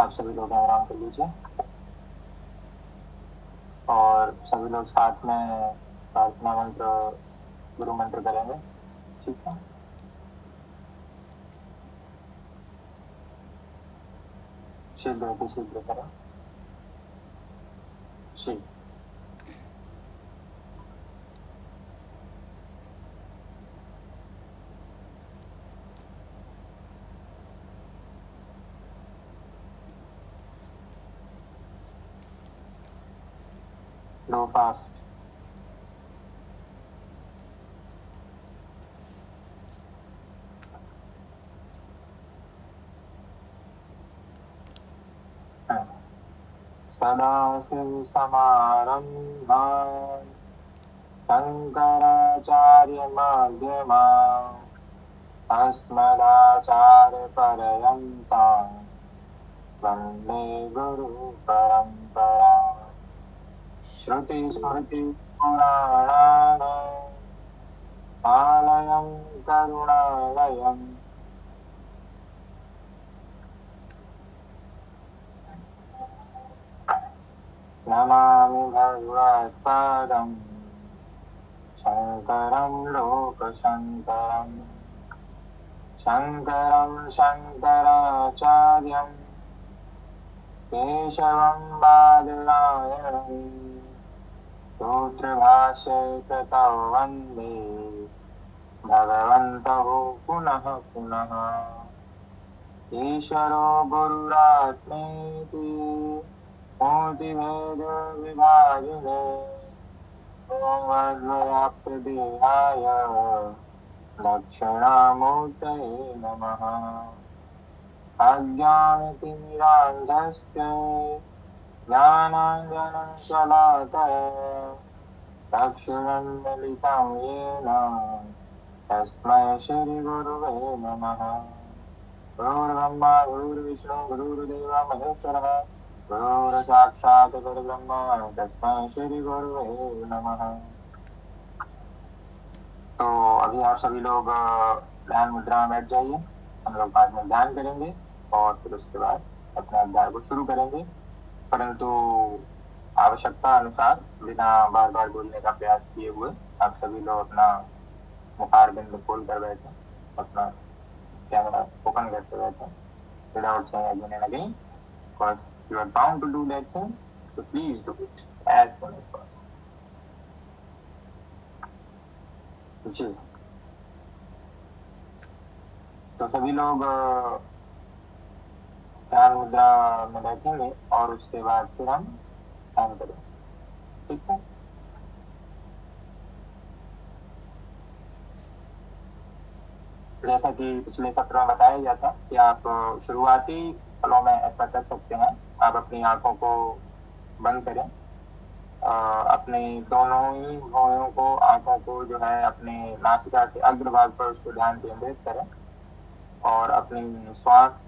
आप सभी लोग आराम कर लीजिए और सभी लोग साथ में प्रार्थना मंत्र, गुरु मंत्र करेंगे। ठीक है, शीघ्र करें। शीघ्र लो फास्ट। सदाशिवसमारम्भान् शङ्कराचार्यमध्यमाम् अस्मदाचार्यपर्यन्ताम् वन्दे गुरुपरम्पराम्। श्रुतिस्मृतिपुराणानाम् आलयं करुणालयम् नमामि भगवत्पादम् शङ्करं लोकशङ्करम्। शङ्करं शङ्कराचार्यं केशवं बादरायणम् सूत्रभाष्ये कृतौ वन्दे भगवन्तौ पुनः पुनः। ईश्वरो गुरुरात्मेति मूर्तिभेदविभागिने व्याप्तदेहाय दक्षिणामूर्तये नमः। अज्ञानतिमिरान्धस्य ज्ञानाञ्जनं शलाकया चक्षुरुन्मीलितं येन तस्मै श्रीगुरुवे नमः। गुरुर्ब्रह्मा गुरुर्विष्णु गुरुर्देवो महेश्वरः गुरुर्साक्षात् परब्रह्म तस्मै श्रीगुरुवे नमः। तो अभी आप सभी लोग ध्यान मुद्रा में बैठ जाइए। हम लोग बाद में ध्यान करेंगे और फिर उसके बाद अपने अध्याय को शुरू करेंगे, परंतु आवश्यकता अनुसार बिना बार बार बोलने का प्रयास किए हुए आप सभी लोग अपना मुखारबिंद खोल कर बैठे, अपना कैमरा ओपन करते बैठे without saying again and again, because you are bound to do that thing, so please do it as soon as possible. जी, तो सभी लोग ध्यान मुद्रा में बैठेंगे और उसके बाद फिर हम ध्यान करेंगे। ठीक है, जैसा कि पिछले सत्र में बताया गया था कि आप शुरुआती पलों में ऐसा कर सकते हैं। आप अपनी आंखों को बंद करें, अपने दोनों ही भौहों को, आंखों को जो है अपने नासिका के अग्रभाग पर उसको ध्यान केंद्रित करें और अपनी श्वास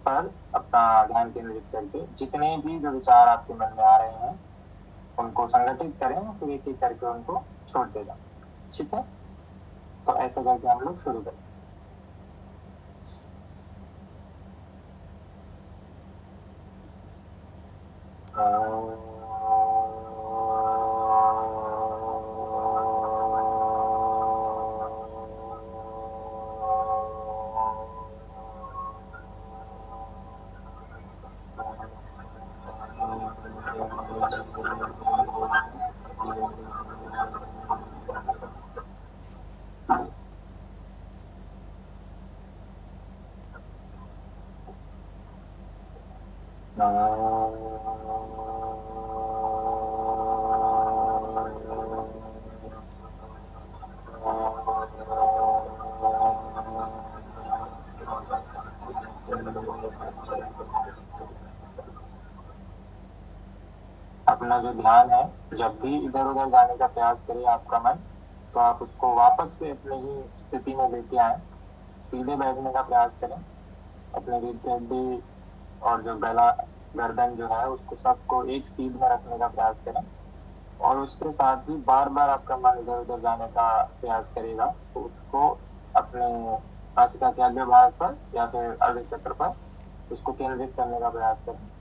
पर अपना ध्यान केंद्रित करके जितने भी जो विचार आपके मन में आ रहे हैं उनको संगठित करें, फिर एक एक करके उनको छोड़ते जाएं। ठीक है, तो ऐसे करके हम लोग शुरू करें। अपना जो ध्यान है, जब भी इधर उधर जाने का प्रयास करे आपका मन, तो आप उसको वापस से अपनी ही स्थिति में लेके आए। सीधे बैठने का प्रयास करें, अपने रीढ़ की हड्डी और जो गला, गर्दन जो है उसको सबको एक सीध में रखने का प्रयास करें और उसके साथ भी बार बार आपका मन इधर उधर जाने का प्रयास करेगा तो उसको अपने नासिका के अग्र भाग पर या फिर अर्ध चक्र पर इसको केंद्रित करने का प्रयास करें।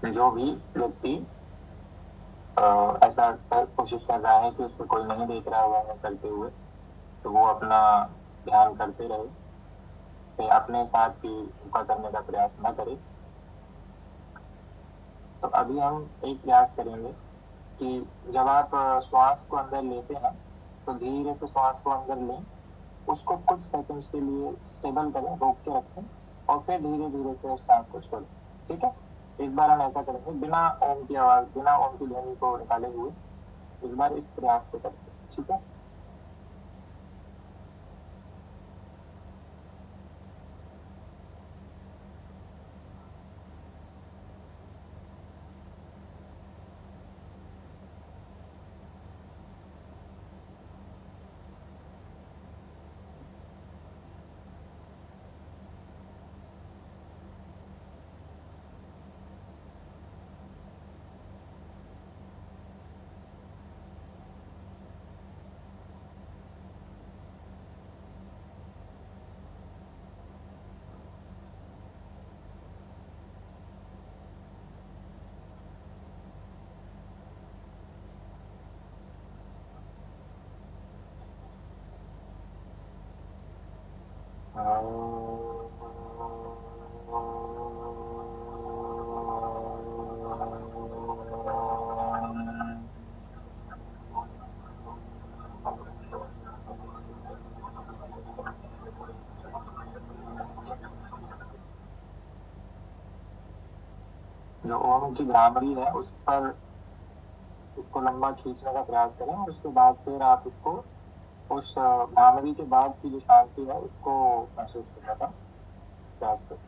जो भी व्यक्ति ऐसा कोशिश कर रहा है कि उसको कोई नहीं देख रहा हुआ है करते हुए, तो वो अपना ध्यान करते रहे, से अपने साथ ही उनका करने का प्रयास न करे। तो अभी हम एक प्रयास करेंगे कि जब आप श्वास को अंदर लेते हैं तो धीरे से श्वास को अंदर लें, उसको कुछ सेकंड्स के लिए स्टेबल करें, रोक के रखें और फिर धीरे धीरे से उस सांस को छोड़ें। ठीक है, इस बार हम ऐसा करेंगे बिना ओम की आवाज, बिना ओम की ध्वनि को निकाले हुए। इस बार इस प्रयास से करते हैं, ठीक है। जो ओम की भ्रामरी है उस पर उसको लंबा खींचने का प्रयास करें और उसके बाद फिर आप उसको उस भ्रामरी के बाद की जो शांति है उसको महसूस करने का प्रयास करें।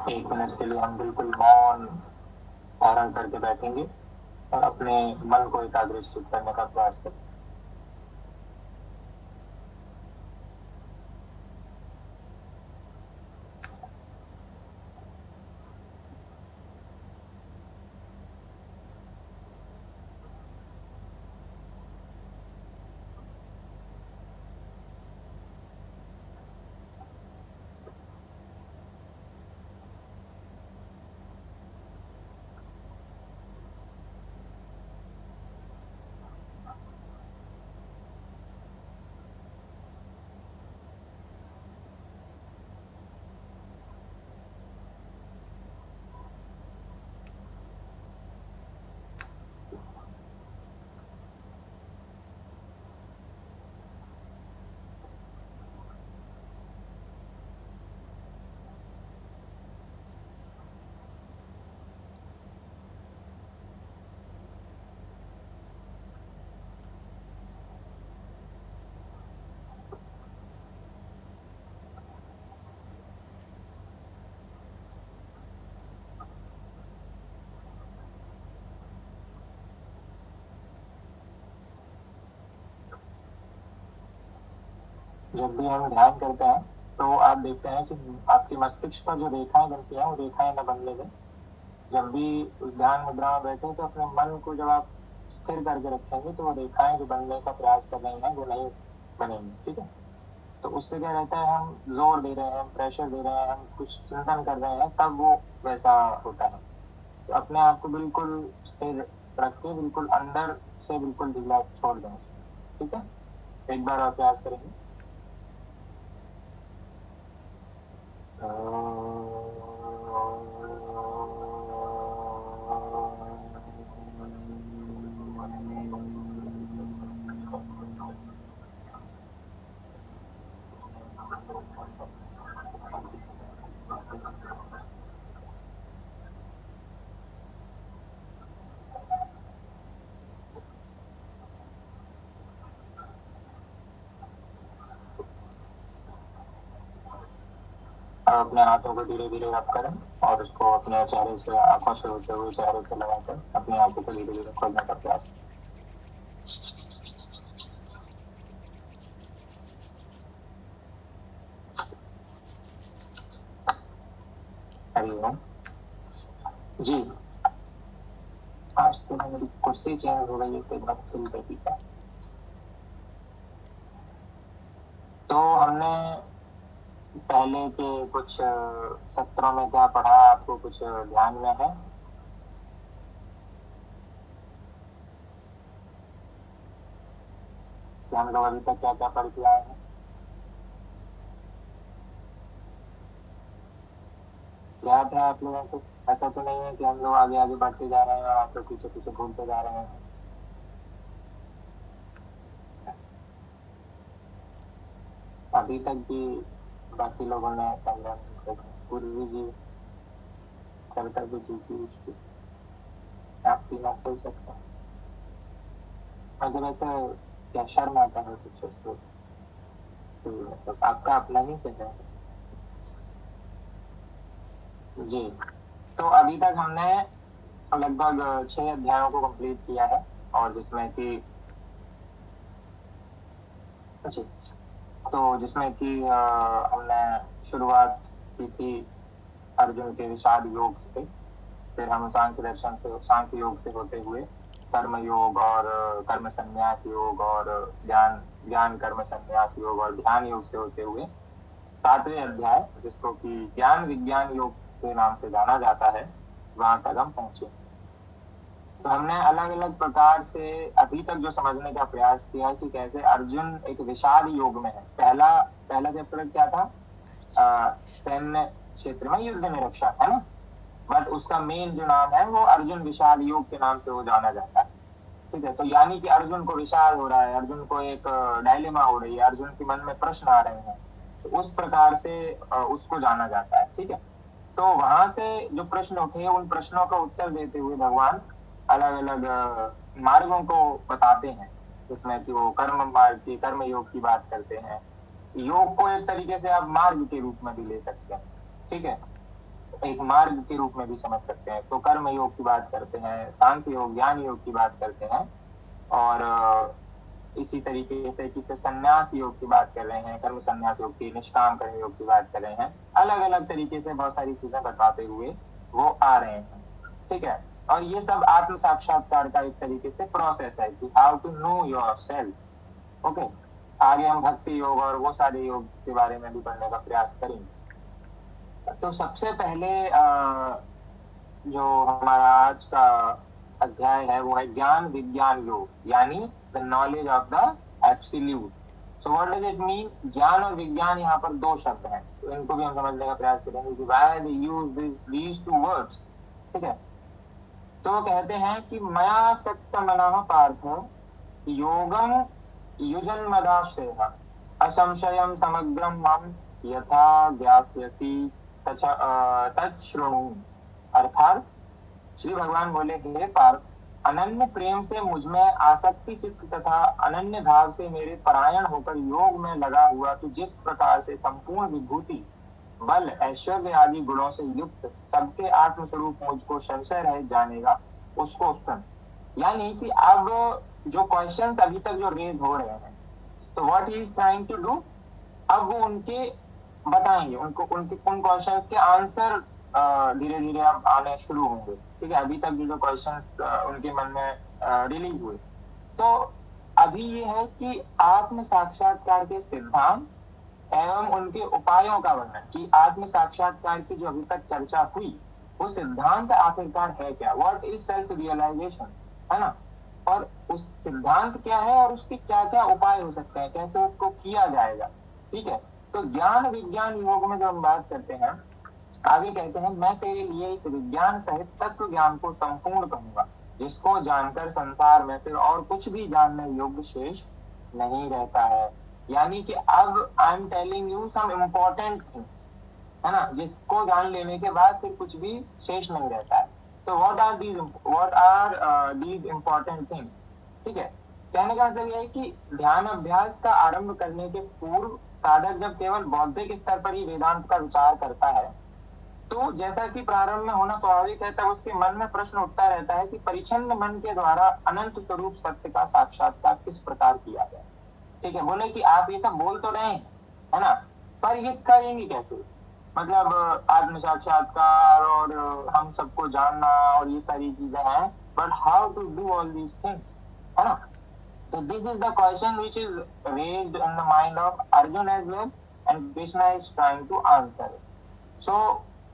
एक मिनट के लिए हम बिल्कुल मौन धारण करके बैठेंगे और अपने मन को एकाग्रचित करने का प्रयास करें। जब भी हम ध्यान करते हैं तो आप देखते हैं कि आपकी मस्तिष्क पर जो रेखाएं बनती हैं वो रेखाएं न बनने दें। जब भी उस ध्यान मुद्रा में बैठे तो अपने मन को जब आप स्थिर करके रखेंगे तो वो रेखाएं जो बनने का प्रयास कर रही हैं वो नहीं बनेंगी। ठीक है, तो उससे क्या रहता है, हम जोर दे रहे हैं, हम प्रेशर दे रहे हैं, हम कुछ चिंतन कर रहे हैं, तब वो वैसा होता है। तो अपने आप को बिल्कुल स्थिर रख के बिल्कुल अंदर से बिल्कुल ढीला छोड़ दें। ठीक है, एक बार और प्रयास करेंगे। अपने हाथों को धीरे धीरे रब करें और उसको अपने चेहरे से, आंखों से होते हुए चेहरे से लगाकर अपनी आंखों को धीरे धीरे खोलने का प्रयास करें। हरिओम जी। आज तो मेरी कुर्सी चेंज हो गई है तो बात फुल कर दी है। तो हमने पहले के कुछ सत्रों में क्या पढ़ा, आपको कुछ ध्यान में है? कि हम लोग अभी तक क्या क्या पढ़ के आए हैं? याद है आप लोगों को? ऐसा तो नहीं है कि हम लोग आगे आगे बढ़ते जा रहे हैं और आप लोग पीछे पीछे भूलते जा रहे हैं? अभी तक भी बाकी लोगों ने पूर्वी जी, कर्तव्य जी की आप तीनों खोल सकते हैं। मतलब ऐसा क्या शर्म आता है कुछ उसको? मतलब आपका अपना ही चेहरा है जी। तो अभी तक हमने लगभग 6 अध्यायों को कंप्लीट किया है, और जिसमें कि जी, तो जिसमें कि हमने शुरुआत की थी अर्जुन के विषाद योग से। फिर हम सांख्य दर्शन से, सांख्य योग से होते हुए कर्म योग और कर्म संन्यास योग और ज्ञान ज्ञान कर्म संन्यास योग और ध्यान योग से होते हुए 7वें अध्याय, जिसको कि ज्ञान विज्ञान योग के नाम से जाना जाता है, वहां तक हम पहुंचे। तो हमने अलग अलग प्रकार से अभी तक जो समझने का प्रयास किया कि कैसे अर्जुन एक विषाद योग में है। पहला पहला चैप्टर क्या था? सैन्य क्षेत्र में युद्ध निरीक्षण, है ना? बट उसका मेन जो नाम है वो अर्जुन विषाद योग के नाम से वो जाना जाता है। ठीक है, तो यानी कि अर्जुन को विषाद हो रहा है, अर्जुन को एक डायलेमा हो रही है, अर्जुन के मन में प्रश्न आ रहे हैं, तो उस प्रकार से उसको जाना जाता है। ठीक है, तो वहां से जो प्रश्न उठे, उन प्रश्नों का उत्तर देते हुए भगवान अलग अलग मार्गों को बताते हैं, जिसमें कि वो कर्म मार्ग की, कर्म योग की बात करते हैं। योग को एक तरीके से आप मार्ग के रूप में भी ले सकते हैं। ठीक है, एक मार्ग के रूप में भी समझ सकते हैं। तो कर्म योग की बात करते हैं, सांख्य योग, ज्ञान योग की बात करते हैं, और इसी तरीके से कि फिर संन्यास योग की बात कर रहे हैं, कर्म संन्यास योग की, निष्काम कर्म योग की बात कर रहे हैं। अलग अलग तरीके से बहुत सारी चीजें बताते हुए वो आ रहे हैं। ठीक है, और ये सब आत्म साक्षात्कार का एक तरीके से प्रोसेस है कि how to know your self. Okay, आगे हम भक्ति योग और वो सारे योग के बारे में भी पढ़ने का प्रयास करेंगे। तो सबसे पहले जो हमारा आज का अध्याय है वो है ज्ञान विज्ञान योग, यानी the knowledge of the absolute. So what does it mean? ज्ञान और विज्ञान यहाँ पर दो शब्द हैं, तो इनको भी हम समझने का प्रयास करेंगे कि why they use these two words. ठीक है, तो वो कहते हैं कि मया सत्यमनः पार्थ योगम युजन्मदाश्रयः असंशयं समग्रं मम यथा ज्ञास्यसि तच्छृणु। अर्थात श्री भगवान बोले, हे पार्थ, अनन्य प्रेम से मुझ में आसक्ति चित्त तथा अनन्य भाव से मेरे परायण होकर योग में लगा हुआ तो जिस प्रकार से संपूर्ण विभूति, बल, ऐश्वर्य आदि गुणों से युक्त सबके आत्मस्वरूप मुझको संशय रह जानेगा, उसको सुन। यानी कि अब जो क्वेश्चन अभी तक जो रेज हो रहे हैं, तो what he is trying to do, अब वो उनके बताएंगे, उनको उनके उन क्वेश्चंस के आंसर धीरे धीरे अब आने शुरू होंगे। ठीक है, अभी तक जो क्वेश्चंस उनके मन में रिलीज हुए, तो अभी ये है कि आत्म साक्षात्कार के सिद्धांत एवं उनके उपायों का वर्णन, कि आत्म साक्षात्कार की जो अभी तक चर्चा हुई वो सिद्धांत आखिरकार है क्या, व्हाट इज सेल्फ रियलाइजेशन, है ना? और उस सिद्धांत क्या है और उसके क्या क्या उपाय हो सकते हैं, कैसे उसको किया जाएगा। ठीक है, तो ज्ञान विज्ञान योग में जो हम बात करते हैं, आगे कहते हैं, मैं तेरे लिए इस विज्ञान सहित तत्व ज्ञान को संपूर्ण कहूंगा, जिसको जानकर संसार में फिर और कुछ भी जानने योग्य शेष नहीं रहता है। यानी कि अब I am telling you some important things, है ना, जिसको जान लेने के बाद फिर कुछ भी शेष नहीं रहता है। तो what are these important things? ठीक है, कहने का मतलब यह है कि ध्यान अभ्यास का आरंभ करने के पूर्व साधक जब केवल बौद्धिक स्तर पर ही वेदांत का विचार करता है तो जैसा कि प्रारंभ में होना स्वाभाविक है, तब उसके मन में प्रश्न उठता रहता है कि परिच्छिन्न मन के द्वारा अनंत स्वरूप सत्य का साक्षात्कार किस प्रकार किया जाए। ठीक है, बोले कि आप ये सब बोल तो रहे हैं, है ना, पर ये करेंगे कैसे? मतलब आत्म साक्षात्कार और हम सबको जानना और ये सारी चीजें हैं, but how to do all these things, है ना? So this is the question which is raised in the mind of Arjun as well, and Krishna is trying to answer it. So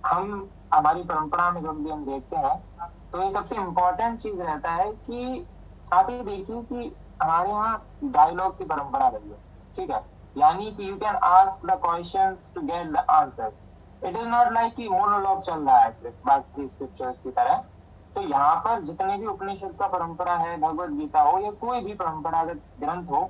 हम हमारी परंपरा में जब भी हम देखते हैं तो ये सबसे इम्पोर्टेंट चीज रहता है कि आप ये देखिए कि हमारे यहाँ डायलॉग की परंपरा रही है, ठीक है, यानी कि you can ask the questions to get the answers. It is not like कि मोनोलॉग चल रहा है सिर्फ बाकी स्क्रिप्चर्स की तरह। तो यहाँ पर जितने भी उपनिषद का परंपरा है, भगवत गीता हो या कोई भी परंपरागत ग्रंथ हो,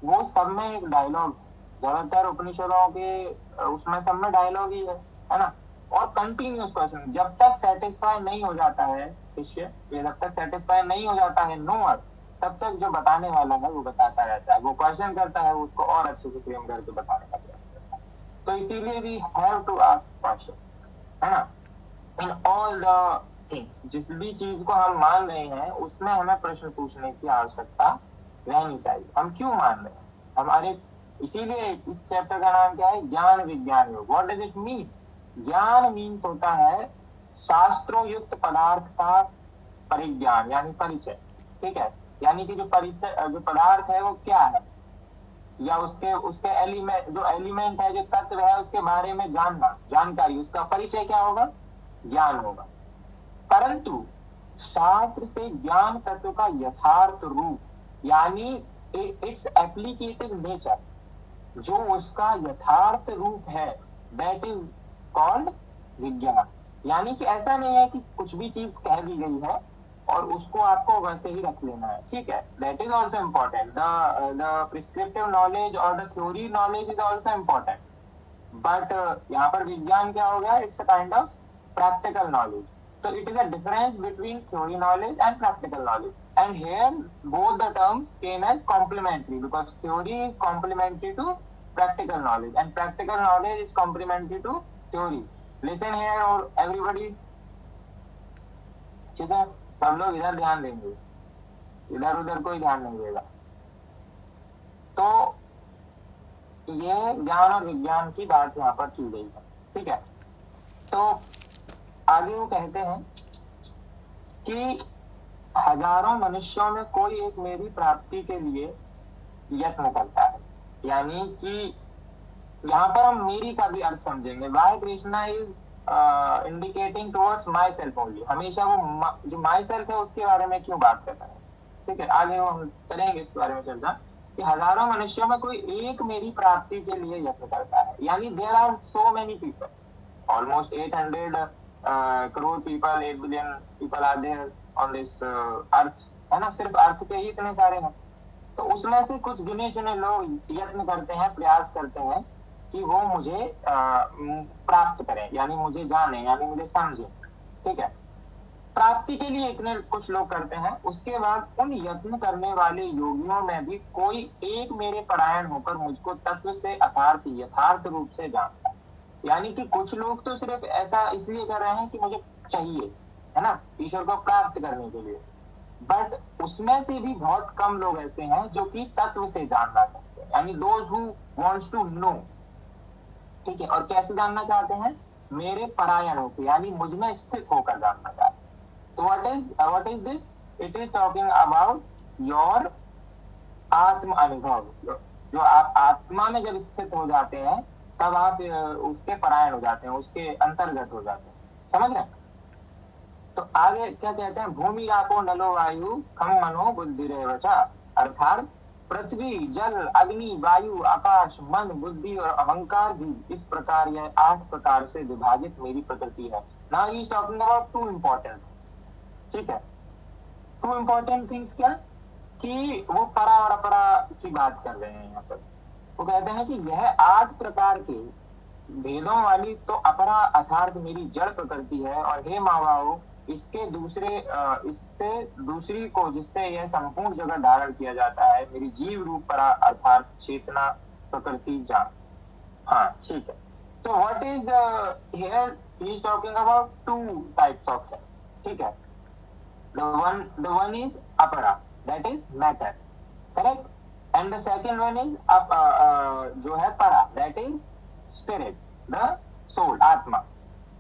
वो सब में एक डायलॉग, ज्यादातर उपनिषदों के उसमें सब में डायलॉग ही है ना। और कंटिन्यूस क्वेश्चन, जब तक सेटिस्फाई नहीं हो जाता है शिष्य, जब तक सेटिस्फाई नहीं हो जाता है नोअर, तब तक जो बताने वाला है वो बताता रहता है, वो क्वेश्चन करता है, उसको और अच्छे से फ्रेम करके बताने का प्रयास करता है। तो इसीलिए we have to ask questions, है ना, इन ऑल द थिंग्स। जिस भी चीज को हम मान रहे हैं उसमें हमें प्रश्न पूछने की आवश्यकता रहनी चाहिए। हम क्यों मान रहे हैं, हमारे, इसीलिए इस चैप्टर का नाम क्या है, ज्ञान विज्ञान योग। What does it mean? ज्ञान मीन्स होता है शास्त्रों युक्त पदार्थ का परिज्ञान यानी परिचय, ठीक है, यानी कि जो परिचय, जो पदार्थ है वो क्या है, या उसके उसके एलिमेंट, जो एलिमेंट है, जो तत्व है, उसके बारे में जानना, जानकारी, उसका परिचय क्या होगा, ज्ञान होगा। परंतु शास्त्र से ज्ञान तत्व का यथार्थ रूप यानी इट्स एप्लीकेटिव नेचर, जो उसका यथार्थ रूप है, दैट इज कॉल्ड विज्ञान। यानी कि ऐसा नहीं है कि कुछ भी चीज कह दी गई है और उसको आपको वैसे ही रख लेना है, ठीक है, that is also important. The prescriptive knowledge और the theory knowledge is also important, but यहाँ पर विज्ञान क्या हो गया, it's a kind of practical knowledge. So it is a difference between theory knowledge and practical knowledge. And here both the terms came as complementary because theory is complementary to practical knowledge and practical knowledge is complementary to theory. Listen here or everybody, ठीक है, सब लोग इधर ध्यान देंगे, इधर उधर कोई ध्यान नहीं देगा। तो ये ज्ञान और विज्ञान की बात यहाँ पर की गई है, ठीक है। तो आगे वो कहते हैं कि हजारों मनुष्यों में कोई एक मेरी प्राप्ति के लिए यत्न करता है, यानी कि यहाँ पर हम मेरी का भी अर्थ समझेंगे। Why Krishna is indicating towards myself only, हमेशा वो जो माई सेल्फ है उसके बारे में क्यों बात करता है, ठीक है, आगे हम करेंगे इसके बारे में चर्चा कि हजारों मनुष्यों में कोई एक मेरी प्राप्ति के लिए यत्न करता है, यानी there are so many people, almost 800 crore people, 8 billion people are there on this अर्थ, है ना, सिर्फ अर्थ पे ही इतने सारे हैं। तो उसमें से कुछ गिने चुने लोग यत्न करते हैं, प्रयास करते हैं कि वो मुझे प्राप्त करें, यानी मुझे जाने, यानी मुझे समझे, ठीक है। प्राप्ति के लिए इतने कुछ लोग करते हैं। उसके बाद उन यत्न करने वाले योगियों में भी कोई एक मेरे परायण होकर मुझको तत्व से अर्थात यथार्थ रूप से जानता है। यानी कि कुछ लोग तो सिर्फ ऐसा इसलिए कर रहे हैं कि मुझे चाहिए, है ना, ईश्वर को प्राप्त करने के लिए, बट उसमें से भी बहुत कम लोग ऐसे हैं जो कि तत्व से जानना चाहते हैं, यानी those who wants to know, ठीक है। और कैसे जानना चाहते हैं, मेरे परायण होकर, यानी मुझ में स्थित होकर जानना चाहते हैं। तो what is this, it is talking about your आत्म अनुभव। जो आप आत्मा में जब स्थित हो जाते हैं तब आप उसके परायण हो जाते हैं, उसके अंतर्गत हो जाते हैं, समझ रहे हैं। तो आगे क्या कहते हैं, भूमि आपो नलो वायु खम मनो बुद्धि रेवचा, अर्थात पृथ्वी जल अग्नि वायु आकाश मन बुद्धि और अहंकार भी इस प्रकार यह 8 प्रकार से विभाजित मेरी प्रकृति है। Now he is talking about 2 important, ठीक है, 2 इम्पोर्टेंट थिंग्स, क्या कि वो परा और अपरा की बात कर रहे हैं यहाँ पर। वो कहते हैं कि यह 8 प्रकार के भेदों वाली तो अपरा अर्थात मेरी जड़ प्रकृति है, और हे मावाओ इसके दूसरे इससे दूसरी को जिससे यह संपूर्ण जगत धारण किया जाता है, मेरी जीव रूप परा अर्थात चेतना प्रकृति जान। हाँ ठीक है. So what is here he is talking about two types of cells. ठीक है. The one is apara, that is matter, correct, and the second one is जो है para, that is spirit, the soul, आत्मा.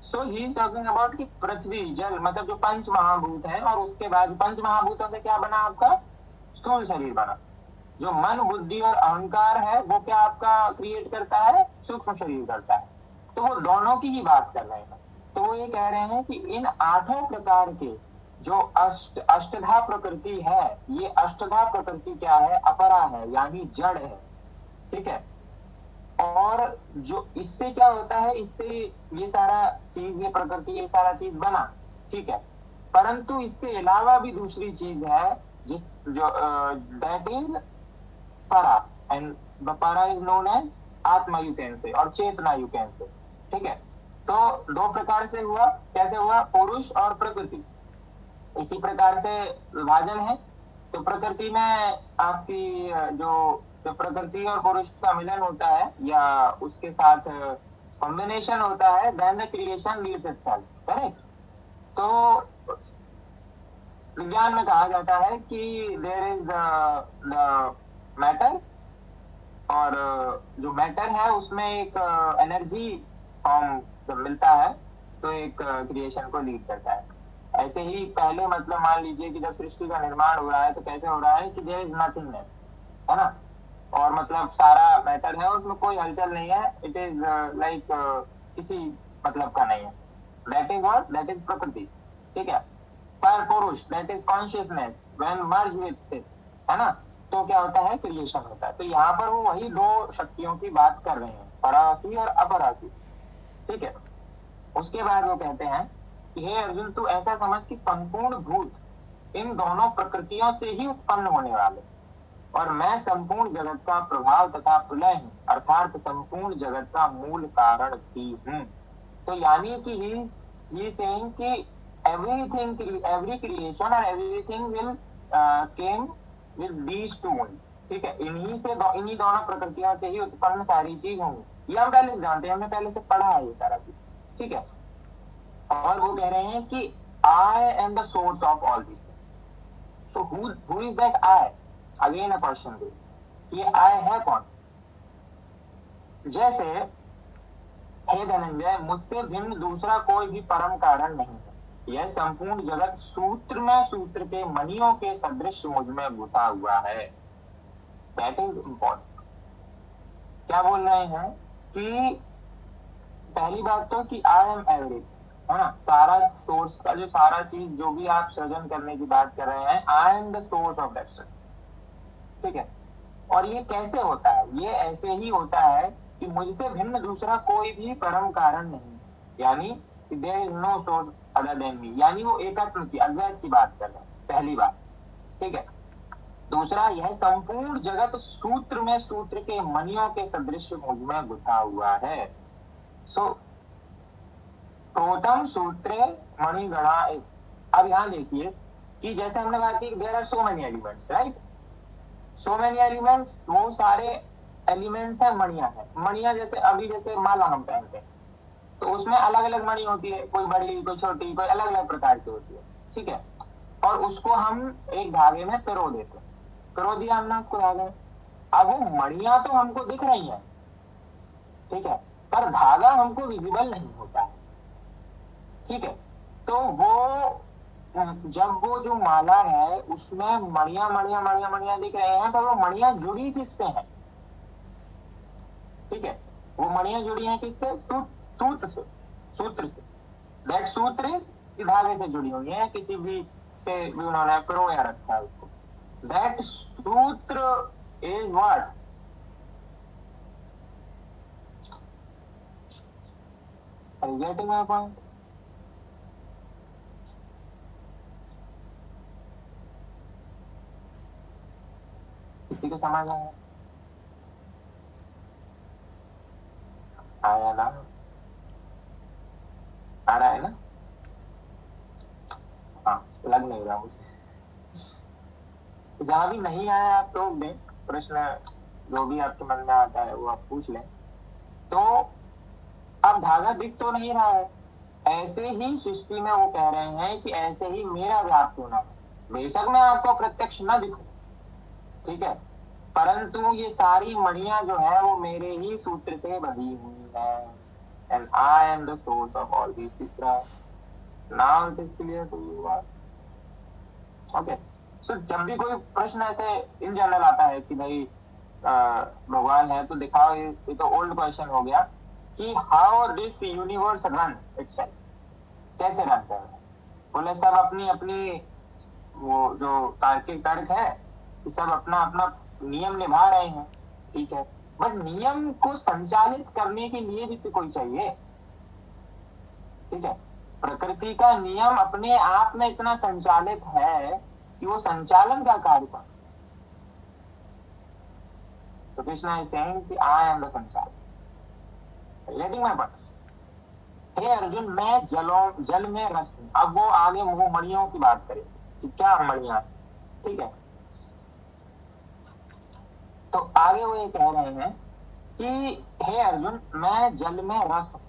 So he is talking about कि पृथ्वी जल मतलब जो पंच महाभूत है, और उसके बाद पंच महाभूतों से क्या बना आपका स्थूल शरीर बना. जो मन बुद्धि और अहंकार है वो क्या आपका क्रिएट करता है, सूक्ष्म शरीर करता है. तो वो दोनों की ही बात कर रहे हैं. तो वो ये कह रहे हैं कि इन आठों प्रकार के जो अष्टधा प्रकृति है, ये अष्टधा प्रकृति क्या है, अपरा है, यानी जड़ है. ठीक है. और जो इससे क्या होता है, इससे ये सारा चीज, ये प्रकृति, ये सारा चीज बना. ठीक है. परंतु इसके अलावा भी दूसरी चीज है जिस जो that is para, and the para is known as आत्मा you can say, और चेतना you can say. ठीक है. तो दो प्रकार से हुआ. कैसे हुआ, पुरुष और प्रकृति. इसी प्रकार से विभाजन है. तो प्रकृति में आपकी जो प्रकृति और पुरुष का मिलन होता है या उसके साथ कॉम्बिनेशन होता है, then the creation leads itself, correct. तो विज्ञान में कहा जाता है कि देयर इज द मैटर, और जो मैटर है उसमें एक एनर्जी फॉर्म जब मिलता है तो एक क्रिएशन को लीड करता है. ऐसे ही पहले मतलब मान लीजिए कि जब सृष्टि का निर्माण हो रहा है तो कैसे हो रहा है कि देयर इज नथिंगनेस, है ना, और मतलब सारा मैटर है, उसमें कोई हलचल नहीं है, इट इज लाइक किसी मतलब का नहीं है. That is what, that is प्रकृति. ठीक है. पर पुरुष, that is consciousness, when merge with it, है ना, तो क्या होता है, क्रिएशन होता है. तो यहाँ पर वो वही दो शक्तियों की बात कर रहे हैं, परा की और अपरा की. ठीक है. उसके बाद वो कहते हैं कि हे अर्जुन, तू ऐसा समझ कि संपूर्ण भूत इन दोनों प्रकृतियों से ही उत्पन्न होने वाले, और मैं संपूर्ण जगत का प्रभाव तथा प्रलय हूँ, अर्थात संपूर्ण जगत का मूल कारण भी हूँ. तो यानी कि ही सेइंग कि एवरीथिंग, एवरी क्रिएशन और everything will came with these two. ठीक है. इन्हीं दोनों प्रकृतियों से ही उत्पन्न सारी चीज होंगी. ये हम पहले से जानते हैं, हमने पहले से पढ़ा है ये सारा चीज. ठीक है. और वो कह रहे हैं कि I am the source of all this things. So who is that I, again a question. ये आई है कौन. जैसे हे धनंजय, मुझसे भिन्न दूसरा कोई भी परम कारण नहीं है. यह संपूर्ण जगत सूत्र में सूत्र के मणियों के सदृश मुझ में घुसा हुआ है. That is important. क्या बोल रहे हैं कि पहली बात तो कि आई एम एवरीथिंग, है ना, सारा सोर्स का जो सारा चीज जो भी आप सृजन करने की बात कर रहे हैं, आई am the source of that सृजन. ठीक है. और ये कैसे होता है, ये ऐसे ही होता है कि मुझसे भिन्न दूसरा कोई भी परम कारण नहीं, यानी there is no source other than me, यानी वो एकत्व की, अद्वैत की बात कर रहे हैं, पहली बात. ठीक है. दूसरा, यह संपूर्ण जगत सूत्र में सूत्र के मणियों के सदृश मुझ में गुथा हुआ है. सो प्रोतम सूत्रे मणिगणा. अब यहाँ देखिए कि जैसे हमने बात की there are so many elements, right. So many elements, वो सारे एलिमेंट्स है, मणियां है. मणियां जैसे अभी जैसे माला हम पहनते हैं तो उसमें अलग अलग मणि होती है, कोई बड़ी कोई छोटी, कोई अलग अलग प्रकार की होती है. ठीक है. और उसको हम एक धागे में पिरो देते हैं. पिरो दिया हमने उसको धागे. अब वो मणियां तो हमको दिख रही हैं, ठीक है, पर धागा हमको विजिबल नहीं होता है. ठीक है. तो वो जब वो जो माला है उसमें मणियां मणियां मणियां मणियां दिख रहे हैं, पर वो मणियां जुड़ी किससे हैं. ठीक है. वो मणियां जुड़ी हैं किससे, सूत्र से, सूत्र से. दैट सूत्र धागे से जुड़ी हुई है, किसी भी से भी उन्होंने पिरोया रखा है उसको. दैट सूत्र is what, are you getting my point. किसी को समझ आया ना, आ रहा है ना. हाँ, लग नहीं रहा मुझे. जहां भी नहीं आया आप टोक दें, प्रश्न जो भी आपके मन में आता है वो आप पूछ लें. तो अब धागा दिख तो नहीं रहा है, ऐसे ही सृष्टि में वो कह रहे हैं कि ऐसे ही मेरा व्याप्त होना है। बेशक मैं आपको प्रत्यक्ष न दिखूं, ठीक है, परंतु ये सारी मणियां जो है वो मेरे ही सूत्र से बंधी हुई है। And I am the source of all these सूत्र। Now it is clear to you. Okay, so जब भी कोई प्रश्न ऐसे इन जनरल आता है कि भाई भगवान है तो दिखाओ, ये तो ओल्ड क्वेश्चन हो गया कि how this universe run itself, कैसे रन कर रहा है। बोले सब अपनी अपनी वो जो तार्किक तर्क है कि सब अपना अपना नियम निभा रहे हैं, ठीक है, बट नियम को संचालित करने के लिए भी तो कोई चाहिए, ठीक है। प्रकृति का नियम अपने आप में इतना संचालित है कि वो संचालन का कार्य कर। तो कृष्णा इज सेइंग कि आई एम द संचालन। लेटिंग माय पॉइंट। हे अर्जुन, मैं जल में रस हूं। अब वो आगे वो मणियों की बात करें कि क्या मणियां, ठीक है। तो आगे वो ये कह रहे हैं कि हे अर्जुन, मैं जल में रस हूं,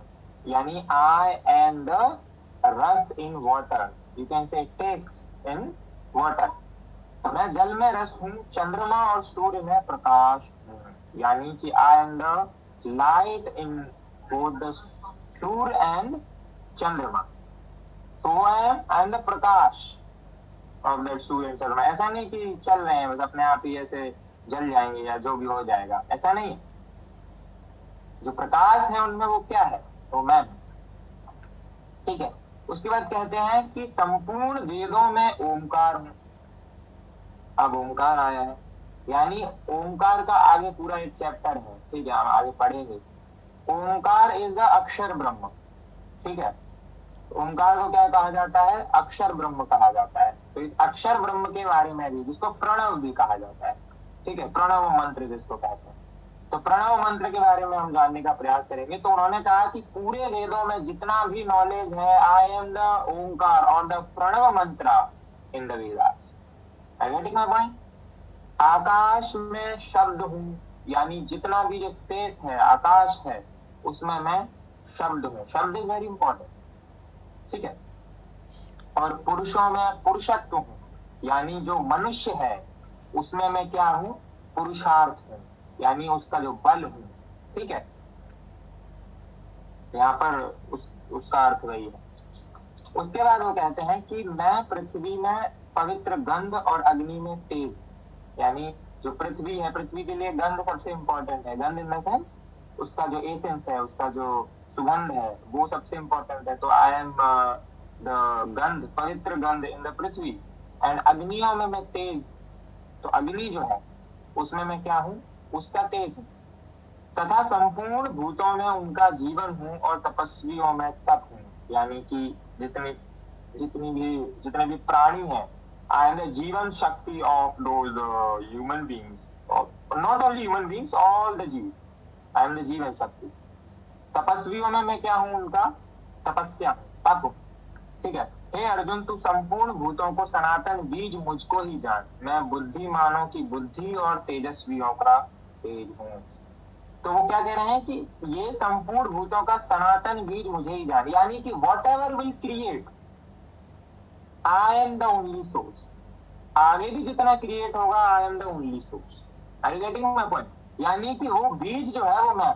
यानी आई एम द रस in water, you can say taste in water. मैं जल में रस हूँ, चंद्रमा और सूर्य में प्रकाश हूँ, यानी कि I am the light in both the Surya and चंद्रमा। तो आई am the Prakash of the Surya and चंद्रमा। ऐसा नहीं कि चल रहे हैं बस अपने आप ही ऐसे जल जाएंगे या जो भी हो जाएगा, ऐसा नहीं। जो प्रकाश है उनमें वो क्या है, तो मैं, ठीक है। उसके बाद कहते हैं कि संपूर्ण वेदों में ओमकार हूं। अब ओमकार आया है, यानी ओमकार का आगे पूरा एक चैप्टर है, ठीक है, हम आगे पढ़ेंगे। ओमकार इज द अक्षर ब्रह्म, ठीक है। ओमकार को क्या कहा जाता है, अक्षर ब्रह्म कहा जाता है। तो इस अक्षर ब्रह्म के बारे में भी, जिसको प्रणव भी कहा जाता है, ठीक है, प्रणव मंत्र जिसको कहते हैं, तो प्रणव मंत्र के बारे में हम जानने का प्रयास करेंगे। तो उन्होंने कहा कि पूरे वेदों में जितना भी नॉलेज है, आई एम द ओंकार और द प्रणव मंत्र इन द वेदास। पॉइंट। आकाश में शब्द हूँ, यानी जितना भी जो स्पेस है, आकाश है, उसमें मैं शब्द हूँ। शब्द इज वेरी इंपॉर्टेंट, ठीक है। और पुरुषों में पुरुषत्व हूँ, यानी जो मनुष्य है उसमें मैं क्या हूँ, पुरुषार्थ हूँ, यानी उसका जो बल हूँ, ठीक है। यहाँ पर उसका अर्थ वही है। उसके बाद वो कहते हैं कि मैं पृथ्वी में पवित्र गंध और अग्नि में तेज, यानी जो पृथ्वी है, पृथ्वी के लिए गंध सबसे इंपॉर्टेंट है। गंध इन द सेंस उसका जो एसेंस है, उसका जो सुगंध है, वो सबसे इंपॉर्टेंट है। तो आई एम द गंध, पवित्र गंध इन द पृथ्वी। एंड अग्नियों में मैं तेज, तो अग्नि जो है उसमें मैं क्या हूँ, उसका तेज हूँ। तथा संपूर्ण भूतों में उनका जीवन हूँ और तपस्वियों में तप हूँ, यानी कि जितने भी प्राणी हैं, आई एम द जीवन शक्ति of those human beings, not only human beings, all the जीव, आई एम द जीवन शक्ति। तपस्वियों में मैं क्या हूँ, उनका तपस्या, तप हूँ, ठीक है। हे अर्जुन, तू संपूर्ण भूतों को सनातन बीज मुझको ही जान, मैं बुद्धिमानों की बुद्धि और तेजस्वियों का तेज हूँ। तो वो क्या कह रहे हैं कि ये संपूर्ण भूतों का सनातन बीज मुझे ही जान, यानी कि whatever will create, I am the only source. आगे भी जितना क्रिएट होगा, I am the only source. Are you getting my point? यानी कि वो बीज जो है वो मैं,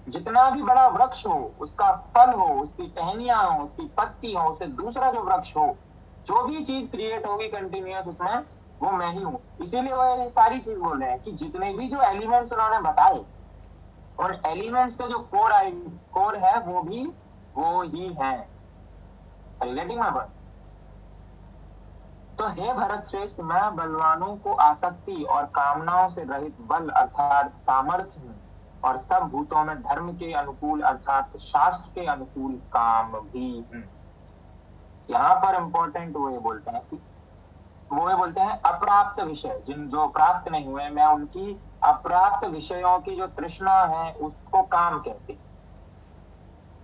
जितना भी बड़ा वृक्ष हो, उसका फल हो, उसकी टहनियां हो, उसकी पत्ती हो, उससे दूसरा जो वृक्ष हो, जो भी चीज क्रिएट होगी कंटिन्यूअस उसमें, वो मैं ही हूँ। इसीलिए वो ये सारी चीज बोल रहे हैं कि जितने भी जो एलिमेंट्स उन्होंने बताए, और एलिमेंट्स का जो कोर है वो भी वो ही है। तो हे भरत श्रेष्ठ, मैं बलवानों को आसक्ति और कामनाओं से रहित बल अर्थात सामर्थ्य हूँ, और सब भूतों में धर्म के अनुकूल अर्थात शास्त्र के अनुकूल काम भी हूँ। यहाँ पर इंपॉर्टेंट वो ये बोलते हैं कि वो ये बोलते हैं अप्राप्त विषय, जिन जो प्राप्त नहीं हुए, मैं उनकी अप्राप्त विषयों की जो तृष्णा है उसको काम कहते हैं,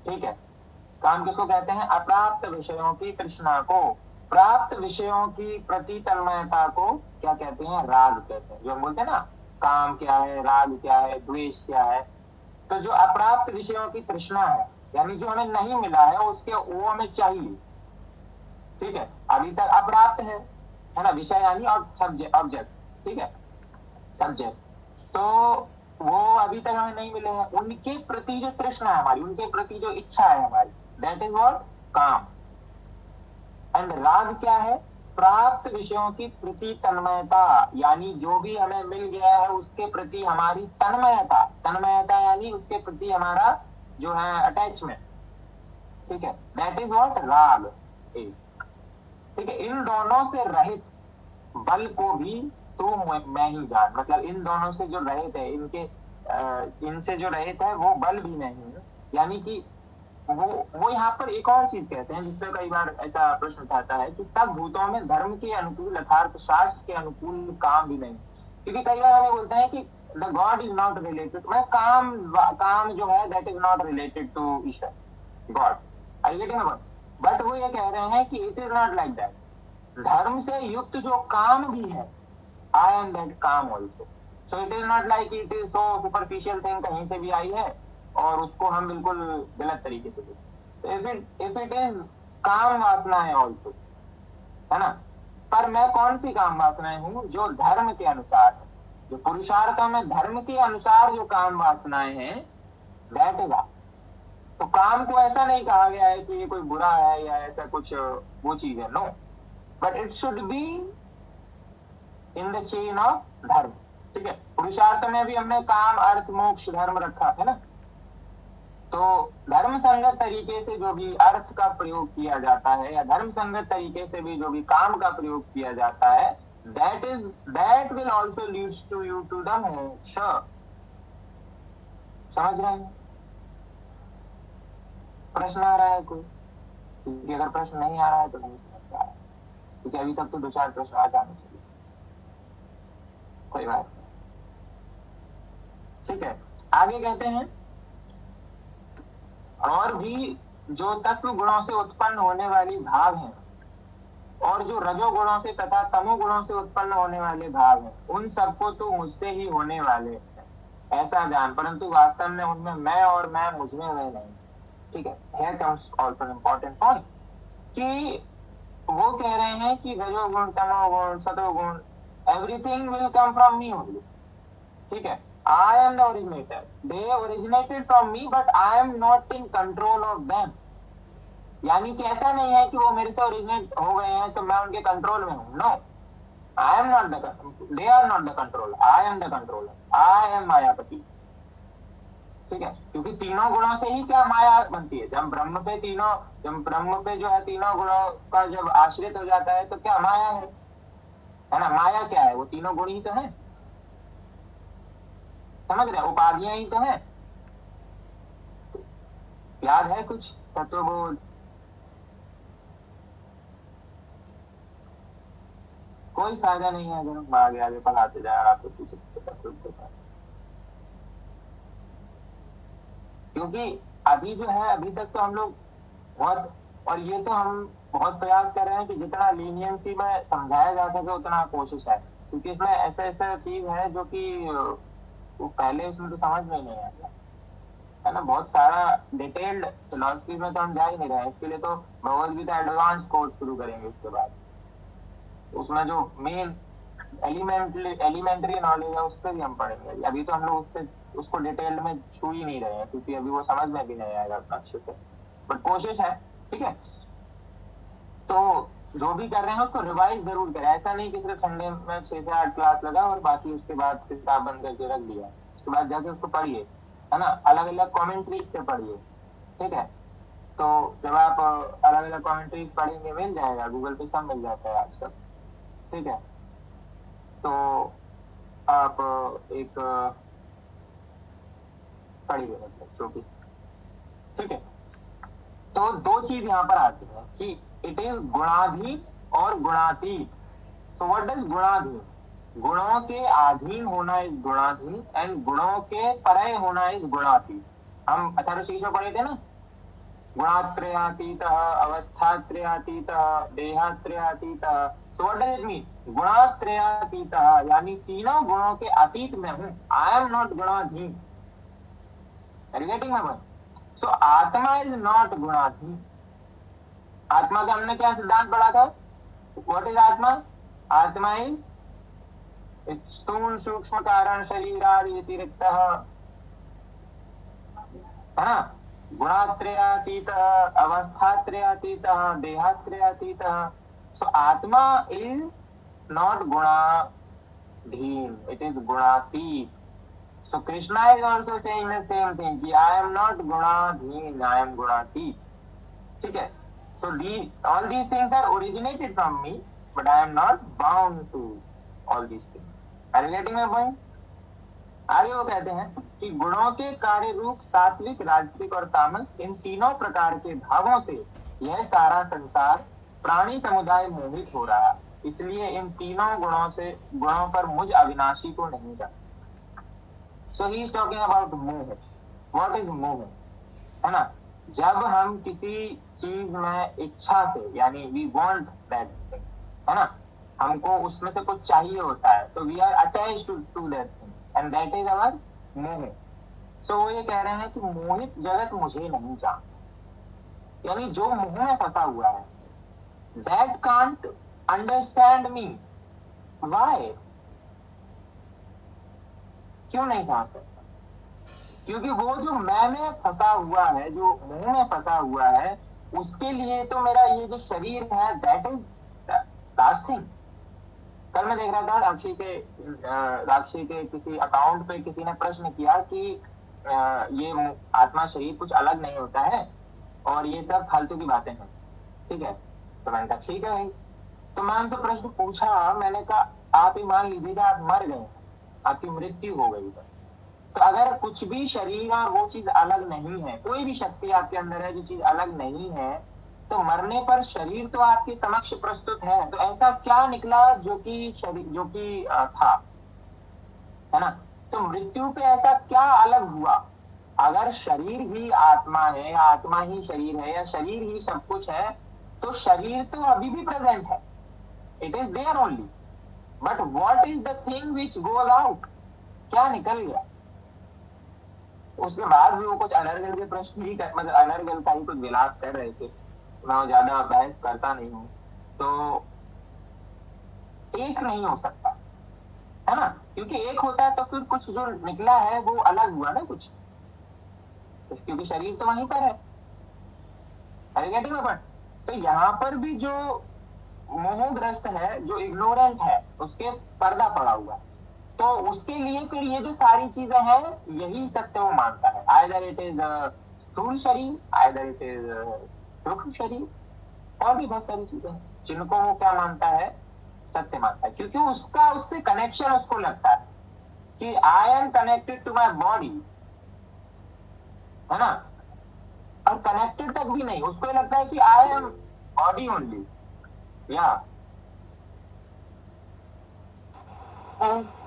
ठीक है। काम किसको कहते हैं, अप्राप्त विषयों की तृष्णा को। प्राप्त विषयों की प्रति तन्मयता को क्या कहते हैं, राग कहते हैं। जो हम बोलते हैं ना, काम क्या है, राग क्या है, द्वेष क्या है, तो जो अप्राप्त विषयों की तृष्णा है, यानी जो हमें नहीं मिला है उसके वो हमें चाहिए, ठीक है, अभी तक अप्राप्त है ना, विषय यानी ऑब्जेक्ट, ठीक है, सब्जेक्ट, तो वो अभी तक हमें नहीं मिले हैं, उनके प्रति जो तृष्णा है हमारी, उनके प्रति जो इच्छा है हमारी, दैट इज व्हाट काम। एंड राग क्या है? प्राप्त विषयों की प्रति तन्मयता, यानी जो भी हमें मिल गया है उसके प्रति हमारी तन्मयता, तन्मयता यानी उसके प्रति हमारा जो है अटैचमेंट, ठीक है, दैट इज व्हाट राग इज, ठीक है। इन दोनों से रहित बल को भी तू मैं ही जान, मतलब इन दोनों से जो रहित है, इनसे जो रहित है वो बल भी नहीं है, यानी कि वो यहाँ पर एक और चीज कहते हैं जिसपे कई बार ऐसा प्रश्न उठाता है कि सब भूतों में धर्म के अनुकूल अर्थात शास्त्र के अनुकूल काम भी नहीं, क्योंकि कई बार हमें बोलते हैं कि the god is not related, मतलब काम जो है that is not related to ईश्वर god, are you getting? But वो ये कह रहे हैं कि it is not like that, धर्म से युक्त जो काम भी है, आई एम दैट काम also, so it is not like it is so superficial thing कहीं से भी आई है और उसको हम बिल्कुल गलत तरीके से देखें। इफ इट इज काम वासनाएं ऑल्सो, है ना, पर मैं कौन सी काम वासनाएं हूं? जो धर्म के अनुसार है, जो पुरुषार्थों में धर्म के अनुसार जो काम वासनाएं हैं, दैट इज आर। तो काम को ऐसा नहीं कहा गया है कि ये कोई बुरा है या ऐसा कुछ वो चीज है, no, but it should be in the chain of dharma, ठीक है। पुरुषार्थ में भी हमने काम अर्थ मोक्ष धर्म रखा है ना, तो धर्म संगत तरीके से जो भी अर्थ का प्रयोग किया जाता है या धर्म संगत तरीके से भी जो भी काम का प्रयोग किया जाता है, that will also leads to you to the moksha, समझ रहे हैं? प्रश्न आ रहा है कोई? क्योंकि अगर प्रश्न नहीं आ रहा है तो नहीं समझ पा रहा है, क्योंकि अभी तक तो 2-4 प्रश्न आ जाने चाहिए, कोई बात नहीं, ठीक है। आगे कहते हैं और भी जो तत्व गुणों से उत्पन्न होने वाली भाव हैं और जो रजोगुणों से तथा तमोगुणों से उत्पन्न होने वाले भाव हैं, उन सबको तो मुझसे ही होने वाले हैं ऐसा जान, परंतु वास्तव में उनमें मैं और मैं मुझमें वह नहीं, ठीक है। Here comes also important point कि वो कह रहे हैं कि रजोगुण तमोगुण सतोगुण everything will come from me only, ठीक है, I am the originator, they originated from me but I am not in control of them, यानी कि ऐसा नहीं है कि वो मेरे से ओरिजिनेट हो गए हैं तो मैं उनके कंट्रोल में हूं, no, I am not the, they are not the control, I am the controller, I am मायापति, ठीक है, क्योंकि तीनों गुणों से ही क्या माया बनती है, जब ब्रह्म पे जो है तीनों गुणों का जब आश्रित हो जाता है तो क्या माया है ना, माया क्या है? वो तीनों गुण ही तो है, समझ रहे, उपाधियां ही तो है, याद है कुछ तत्वबोध? कोई फायदा नहीं है अगर हम आगे आगे पढ़ाते जाए और आपको पीछे पीछे तत्व, क्योंकि अभी जो है अभी तक तो हम लोग बहुत, और ये तो हम बहुत प्रयास कर रहे हैं कि जितना लीनियंसी में समझाया जा सके उतना कोशिश है, क्योंकि इसमें ऐसा ऐसा चीज है जो कि वो पहले इसमें तो समझ में नहीं आया, है ना, बहुत सारा डिटेल्ड फिलोसफी में तो हम जा ही नहीं रहे हैं, इसके लिए तो भगवद गीता एडवांस कोर्स शुरू करेंगे उसके बाद, उसमें जो मेन एलिमेंट्री नॉलेज है उस पर भी हम पढ़ेंगे, अभी तो हम लोग उसको डिटेल में छू ही नहीं रहे हैं क्योंकि अभी वो समझ में भी नहीं आएगा उतना अच्छे से, बट कोशिश है, ठीक है। तो जो भी कर रहे हैं उसको रिवाइज जरूर करें, ऐसा नहीं कि सिर्फ संडे में 6 से 8 क्लास लगा और बाकी उसके बाद किताब बंद करके रख दिया, उसके बाद जाके उसको पढ़िए, है ना, अलग अलग कॉमेंट्रीज से पढ़िए, ठीक है। तो जब आप अलग अलग कॉमेंट्रीज पढ़ेंगे मिल जाएगा, गूगल पे सब मिल जाता है आजकल, ठीक है। तो आप एक पढ़िए, मतलब जो भी, ठीक है। तो 2 चीज यहाँ पर आती है कि इट इज गुणाधीन और गुणातीत। तो व्हाट डज गुणाधीन? गुणों के अधीन होना इज गुणाधीन एंड गुणों के परे होना इज गुणातीत। हम अथर्वशीष में पढ़े थे ना, गुणात्रयातीत अवस्थात्रयातीत देहात्रयातीत, तो व्हाट डज इट मीन? गुणात्रयातीत यानी तीनों गुणों के अतीत में हूं, आई एम नॉट गुणाधीन, Are you getting my point? So atma is not गुणाधीन. आत्मा का हमने क्या सिद्धांत पढ़ा था? What is आत्मा? आत्मा is स्थूल सूक्ष्म कारण शरीर आदि व्यतिरिक्त, है ना, गुणात्रयातीत, अवस्थात्रयातीत, देहात्रयातीत. सो आत्मा इज नॉट गुणाधीन, इट इज गुणातीत. So Krishna is also saying the same thing कि I am not गुणाधीन, I am गुणातीत. ठीक है? So all these things are originated from me, but I am not bound to all these things. Are you getting my point? आगे वो कहते हैं कि गुणों के कार्य रूप सात्विक, राजसिक और तामस, इन तीनों प्रकार के भावों से यह सारा संसार प्राणी समुदाय मोहित हो रहा, इसलिए इन तीनों गुणों पर मुझ अविनाशी को नहीं जानता. So he is talking about मोह. What is मोह? है ना, जब हम किसी चीज में इच्छा से, यानी we want that thing, है ना, हमको उसमें से कुछ चाहिए होता है, तो we are attached to that thing and that is our मोह. So वो ये कह रहे हैं कि मोहित जगत मुझे नहीं जानता, यानी जो मोह में फंसा हुआ है, that can't understand me. Why? क्यों नहीं समझ सकता? क्योंकि वो जो मैं में फंसा हुआ है, जो मुंह में फंसा हुआ है, उसके लिए तो मेरा ये जो शरीर है, दैट इज लास्ट थिंग. कल मैं देख रहा था राक्षी के किसी अकाउंट पे किसी ने प्रश्न किया कि ये आत्मा शरीर कुछ अलग नहीं होता है और ये सब फालतू की बातें हैं. ठीक है, तो मैंने कहा ठीक है भाई. तो मैं उनसे प्रश्न पूछा, मैंने कहा आप ही मान लीजिएगा आप मर गए, आपकी मृत्यु हो गई, तो अगर कुछ भी शरीर और वो चीज अलग नहीं है, कोई भी शक्ति आपके अंदर है जो चीज अलग नहीं है, तो मरने पर शरीर तो आपके समक्ष प्रस्तुत है, तो ऐसा क्या निकला जो कि था, है ना. तो मृत्यु पे ऐसा क्या अलग हुआ? अगर शरीर ही आत्मा है, आत्मा ही शरीर है, या शरीर ही सब कुछ है, तो शरीर तो अभी भी प्रेजेंट है, it is there only, but what is the thing which goes out? क्या निकल गया? उसके बाद भी वो कुछ अनर्गल के प्रश्न ही मतलब अनर्गल का ही कुछ विलाप कर रहे थे. मैं ज्यादा बहस करता नहीं हूँ. तो एक नहीं हो सकता, है ना, क्योंकि एक होता है तो फिर कुछ जो निकला है वो अलग हुआ ना कुछ, क्योंकि शरीर तो वहीं पर है. तो यहाँ पर भी जो मोहग्रस्त है, जो इग्नोरेंट है, उसके पर्दा पड़ा हुआ है, तो उसके लिए फिर ये जो सारी चीजें हैं, यही सत्य वो मानता है. आइदर इट इज स्थूल शरीर, आइदर इट इज सूक्ष्म शरीर, और भी बहुत सारी चीजें हैं जिनको वो क्या मानता है? सत्य मानता है, क्योंकि उसका उससे कनेक्शन उसको लगता है कि I am connected to my body, है ना. और कनेक्टेड तक भी नहीं, उसको लगता है कि आई एम बॉडी ओनली. या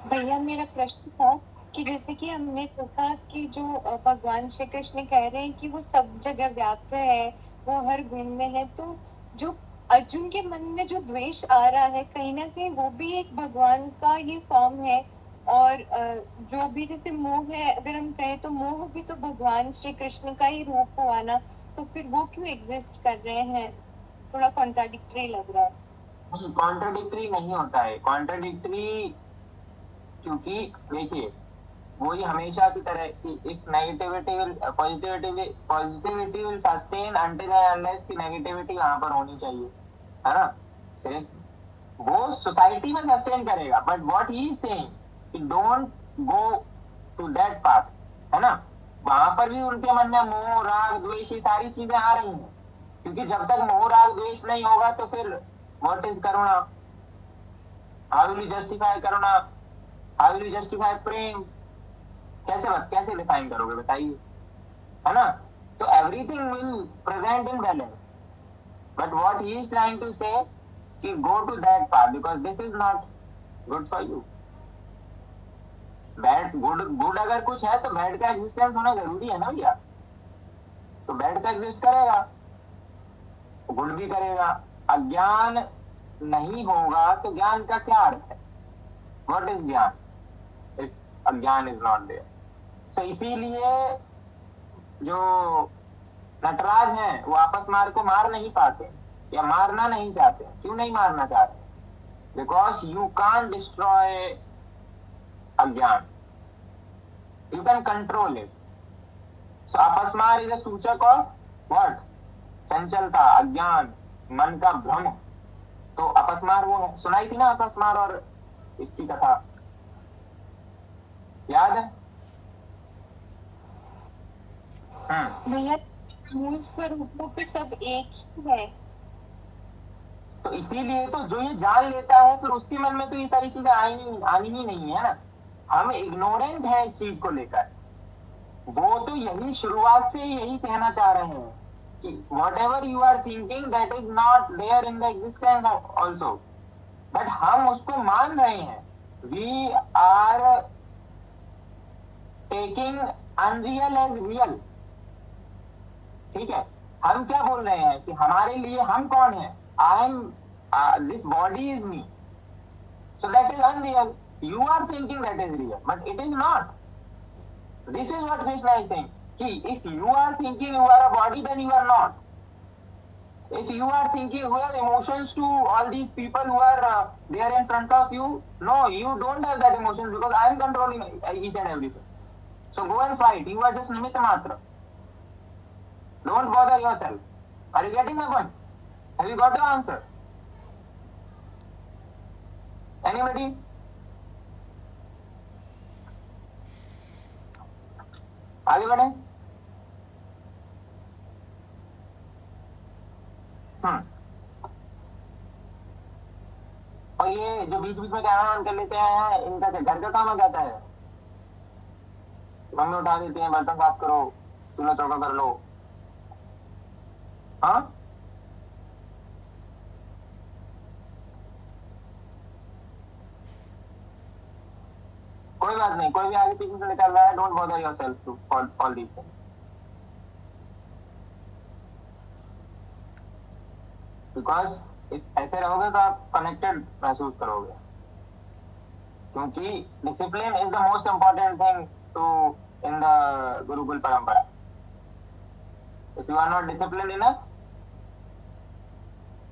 भैया मेरा प्रश्न था कि जैसे कि हमने देखा कि जो भगवान श्री कृष्ण कह रहे हैं कि वो सब जगह व्याप्त है, वो हर गुण में है, तो जो अर्जुन के मन में जो द्वेष आ रहा है, कहीं ना कहीं वो भी एक भगवान का ही फॉर्म है. और जो भी जैसे मोह है, अगर हम कहें तो मोह भी तो भगवान श्री कृष्ण का ही रूप हुआ ना, तो फिर वो क्यों एग्जिस्ट कर रहे हैं? थोड़ा कॉन्ट्राडिक्टरी लग रहा है. कॉन्ट्राडिक्टरी नहीं होता है. कॉन्ट्राडिक्टरी क्योंकि देखिए, वही हमेशा की तरह कि if negativity will positivity will sustain until and unless की नेगेटिविटी वहां पर होनी चाहिए, है ना. सिर्फ वो सोसाइटी में सस्टेन करेगा, but what he is saying कि don't go to that path, है ना. वहां पर भी उनके मन में मोह, राग, द्वेष, ये सारी चीजें आ रही हैं, क्योंकि जब तक मोह, राग, द्वेष नहीं होगा तो फिर व्हाट इज करुणा? हाउ विल यू जस्टिफाई करुणा? हाउ विल यू जस्टिफाई प्रेम? कैसे डिफाइन करोगे बताइए, है ना. तो everything will present in balance, but what he is trying to say कि go to that path because this is not good for you. Bad good अगर कुछ है तो बैड का एग्जिस्टेंस होना जरूरी है ना भैया. तो बैड का एग्जिस्ट करेगा, गुड भी करेगा. अज्ञान नहीं होगा तो ज्ञान का क्या अर्थ है? व्हाट इज ज्ञान इफ अज्ञान इज नॉट देयर? तो इसीलिए जो नटराज हैं वो आपस मार को मार नहीं पाते या मारना नहीं चाहते। क्यों नहीं मारना चाहते? बिकॉज यू कान डिस्ट्रॉय अज्ञान, you can control it. So अपस्मार इज अ सूचक ऑफ व्हाट? चंचलता, अज्ञान, मन का भ्रम। तो अपस्मार वो है। सुनाई थी ना अपस्मार और इसकी कथा, याद है? भैया मूल स्वरूपों पे सब एक ही है। तो इसीलिए तो जो ये जान लेता है फिर उसके मन में तो ये सारी चीजें आनी ही नहीं है ना। हम इग्नोरेंट है इस चीज को लेकर। वो तो यही शुरुआत से यही कहना चाह रहे हैं कि whatever you are thinking that is not there in the existence also, but हम उसको मान रहे हैं। We are taking unreal as real. ठीक है, हम क्या बोल रहे हैं कि हमारे लिए हम कौन है? I am, this body is me, so that is unreal. You are thinking that is real, but it is not. This is what Krishna is saying. If you are thinking you are a body, then you are not. If you are thinking you have emotions to all these people who are there in front of you, no, you don't have that emotions because I am controlling each and everything. So go and fight. You are just nimitta matra. Don't bother yourself. Are you getting my point? Have you got the answer? Anybody? आगे बढ़े। और ये जो बीच बीच में camera on कर लेते हैं, इनका घर का काम आ जाता है। मम्मी उठा देती हैं, बर्तन साफ करो, चूल्हा चौका कर लो। हाँ, कोई बात नहीं, कोई भी आगे पीछे से निकल रहा है, don't bother yourself to all these things, because ऐसे रहोगे तो आप कनेक्टेड महसूस करोगे। क्योंकि discipline is the most important thing to in the गुरुकुल परंपरा। If you are not discipline enough,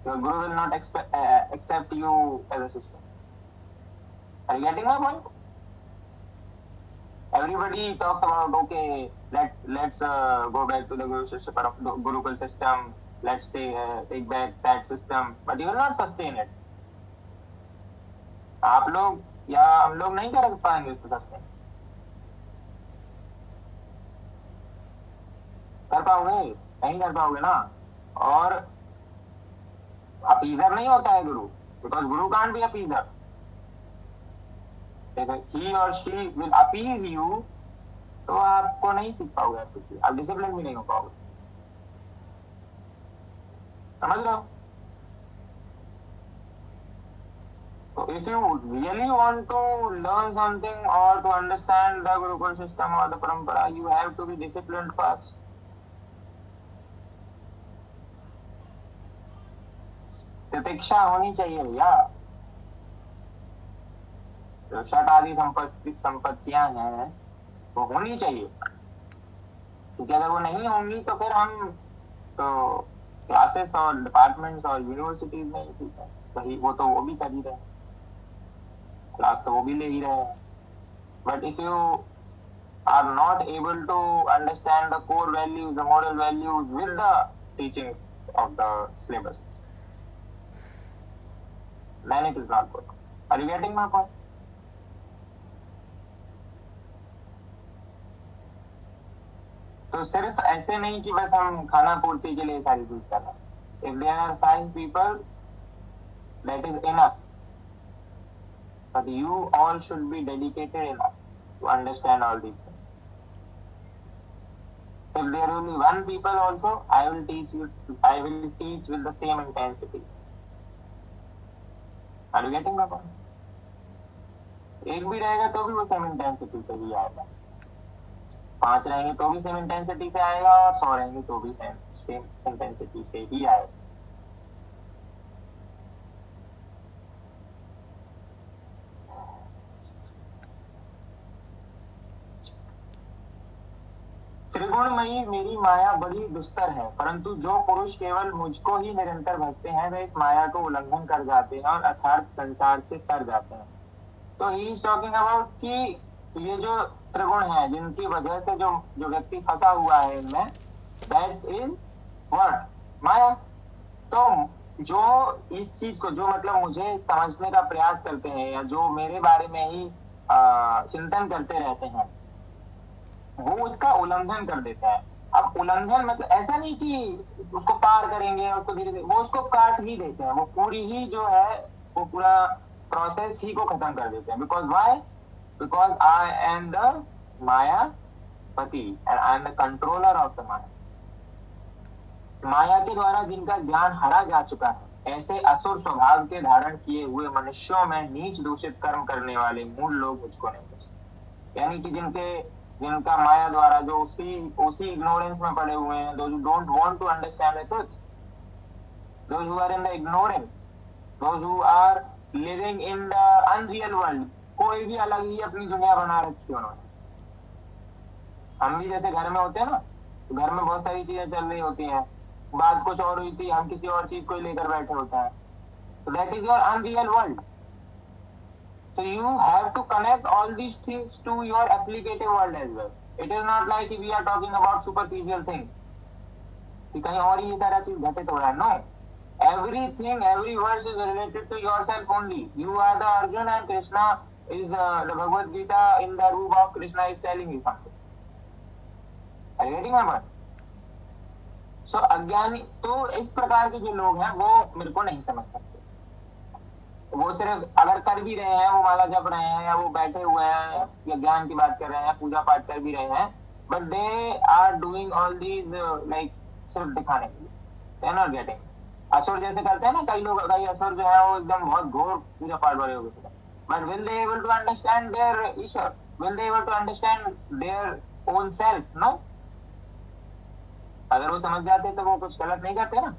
your guru will not accept you as a sister. Are you getting my point? Everybody talks about, okay, let's go back to the Gurukul system. Let's take back that system, but you will not sustain it. आप लोग या हम लोग नहीं कर पाएंगे इसको sustain. कर पाओगे? नहीं कर पाओगे ना। और अपीजर नहीं होता है गुरु, बिकॉज गुरु कांट बी अपीजर। ही और शी विल अपीज यू, तो आपको नहीं सीख पाओगे, आप डिसिप्लिन भी नहीं हो पाओगे। समझ रहे हो? So if you really want to learn something or to understand the Gurukul system or the parampara, you have to be disciplined first. प्रतीक्षा होनी चाहिए भैया। जो षट आदि संपत्तियां हैं वो होनी चाहिए, क्योंकि अगर वो नहीं होंगी तो फिर हम तो क्लासेस और डिपार्टमेंट्स और यूनिवर्सिटीज में ही ठीक है, वही वो भी कर ही रहे हैं, क्लास तो वो भी ले ही रहे हैं। But if you are not able to understand the core values, the moral values with the teachings of the syllabus, then it is not good. Are you getting my point? तो सिर्फ ऐसे नहीं कि बस हम खाना पूर्ति के लिए सारी चीज कर रहे हैं। If there are 5 people, that is enough. But you all should be dedicated enough to understand all these things. If there are only 1 people also, I will teach with the same intensity. Are you getting my point? एक भी रहेगा तो भी वो same intensity से ही आएगा, 5 रहेंगे तो भी सेम इंटेंसिटी से आएगा, और 100 रहेंगे तो भी सेम इंटेंसिटी से ही आएगा। त्रिगुणमयी मेरी माया बड़ी दुस्तर है, परंतु जो पुरुष केवल मुझको ही निरंतर भजते हैं वे इस माया को उल्लंघन कर जाते हैं और अर्थात संसार से तर जाते हैं। तो ही इज टॉकिंग अबाउट कि ये जो त्रिगुण है जिनकी वजह से जो जो व्यक्ति फंसा हुआ है इनमें, दैट इज व्हाट, माया। तो जो इस चीज को, जो मतलब मुझे समझने का प्रयास करते हैं या जो मेरे बारे में ही चिंतन करते रहते हैं, वो उसका उल्लंघन कर देता है। अब उल्लंघन मतलब ऐसा नहीं कि उसको पार करेंगे और उसको धीरे धीरे, वो उसको काट ही देते हैं, वो पूरी ही जो है वो पूरा प्रोसेस ही को खत्म कर देते हैं। Because why, because I am the माया पति and I am the controller of the माया। माया के द्वारा जिनका ज्ञान हरा जा चुका है, ऐसे असुर स्वभाव के धारण किए हुए मनुष्यों में नीच दूषित कर्म करने वाले मूल लोग मुझको नहीं बचते। यानी कि जिनका माया द्वारा जो उसी इग्नोरेंस में पड़े हुए हैं, those who don't want to understand the truth, those who are in the ignorance, those who are living in the unreal world, कोई भी अलग ही अपनी दुनिया बना रखी है उन्होंने। हम भी जैसे घर में होते हैं ना, घर में बहुत सारी चीजें चल रही होती हैं, बात कुछ और हुई थी, हम किसी और चीज को लेकर बैठे होते हैं, so that is your unreal world. So you have to connect all these things to your applicative world as well. It is not like we are talking about superficial things. कि कहीं और ही सारा चीज घटित हो रहा है, no. Everything, every verse is related to yourself only. You are the Arjuna and Krishna is the Bhagavad Gita in the roop of Krishna is telling you something. Are you getting my point? So अज्ञानी, तो इस प्रकार के जो लोग हैं वो मेरे को नहीं समझ सकते। वो सिर्फ अगर कर भी रहे हैं, वो माला जप रहे हैं या वो बैठे हुए हैं या ज्ञान की बात कर रहे हैं, पूजा पाठ कर भी रहे हैं, but they are doing all these like सिर्फ दिखाने के लिए, दे आर नॉट गेटिंग। असुर जैसे करते हैं ना कई लोग, कई असुर जो है वो एकदम बहुत घोर पूजा पाठ वाले हो गए, but will they able to understand their Ishwar, will they able to understand their own self? No. अगर वो समझ जाते तो वो कुछ गलत नहीं करते ना।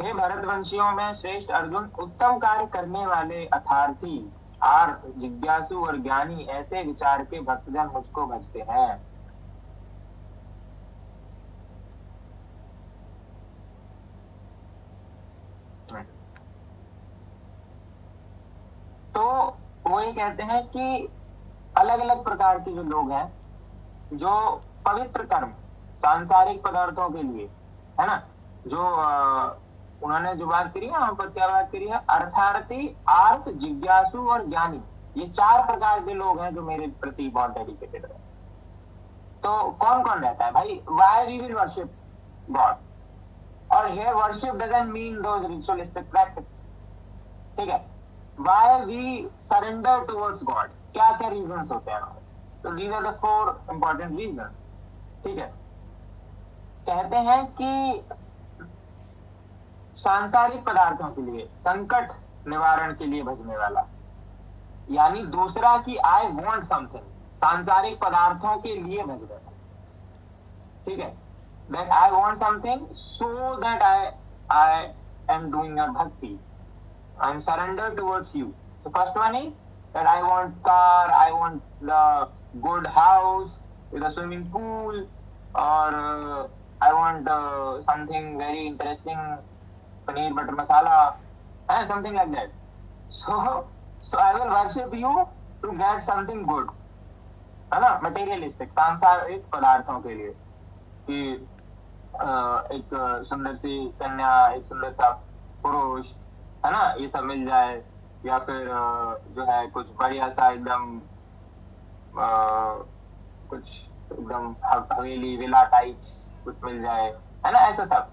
हे भरतवंशियों में श्रेष्ठ अर्जुन, उत्तम कार्य करने वाले अर्थार्थी, आर्थ, जिज्ञासु और ज्ञानी ऐसे विचार के भक्तजन मुझको भजते हैं। तो वो ये कहते हैं कि अलग अलग प्रकार के जो लोग हैं, जो पवित्र कर्म सांसारिक पदार्थों के लिए, है ना, जो उन्होंने जो बात करी है, वहां पर क्या बात करी है, अर्थार्थी, आर्थ, जिज्ञासु और ज्ञानी, ये चार प्रकार के लोग हैं जो मेरे प्रति बहुत डेडिकेटेड है। तो कौन कौन रहता है भाई? Why we will worship God, और here worship doesn't mean those ritualistic practice, ठीक है। Why we surrender towards God, क्या क्या रीजंस होते हैं हमारे? तो these are the 4 important reasons, ठीक है। कहते हैं कि सांसारिक पदार्थों के लिए, संकट निवारण के लिए भजने वाला, यानी दूसरा कि आई वॉन्ट समथिंग, सांसारिक पदार्थों के लिए भजने वाला, ठीक है। That I want something so that I am doing your भक्ति, I am surrender towards you. The first one is that I want car, I want the good house with a swimming pool, और I want something very interesting, paneer butter masala, and something like that. So I will worship you to get something good, है ना, materialistic, सांसारिक पदार्थों के लिए, कि एक सुंदर सी कन्या, एक सुंदर सा पुरुष, है ना, ये सब मिल जाए, या फिर जो है कुछ बढ़िया सा एकदम कुछ एकदम हवेली विला टाइप्स कुछ मिल जाए, है ना, ऐसा सब।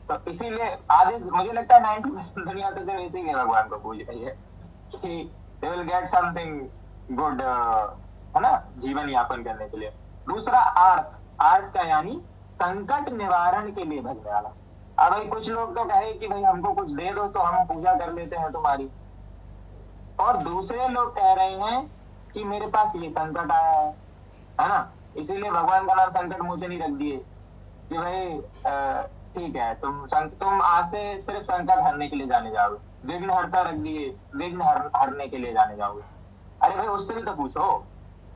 तो इसीलिए आधे, मुझे लगता है 90% दुनिया तो सिर्फ इसी के भगवान को पूज रही है कि they will get something good, है ना, जीवन यापन करने के लिए। दूसरा आर्थ, आर्थ का यानी संकट निवारण के लिए भजने वाला। अब भाई कुछ लोग तो कहे कि भाई हमको कुछ दे दो तो हम पूजा कर लेते हैं तुम्हारी, और दूसरे लोग कह रहे हैं कि मेरे पास ये संकट आया है ना, इसीलिए भगवान का नाम संकट मुंह से नहीं रख दिए कि भाई ठीक है, तुम आज से सिर्फ संकट हरने के लिए जाने जाओगे, विघ्न हरता रख दिए, विघ्न हरने के लिए जाने जाओगे। अरे भाई उससे भी तो पूछो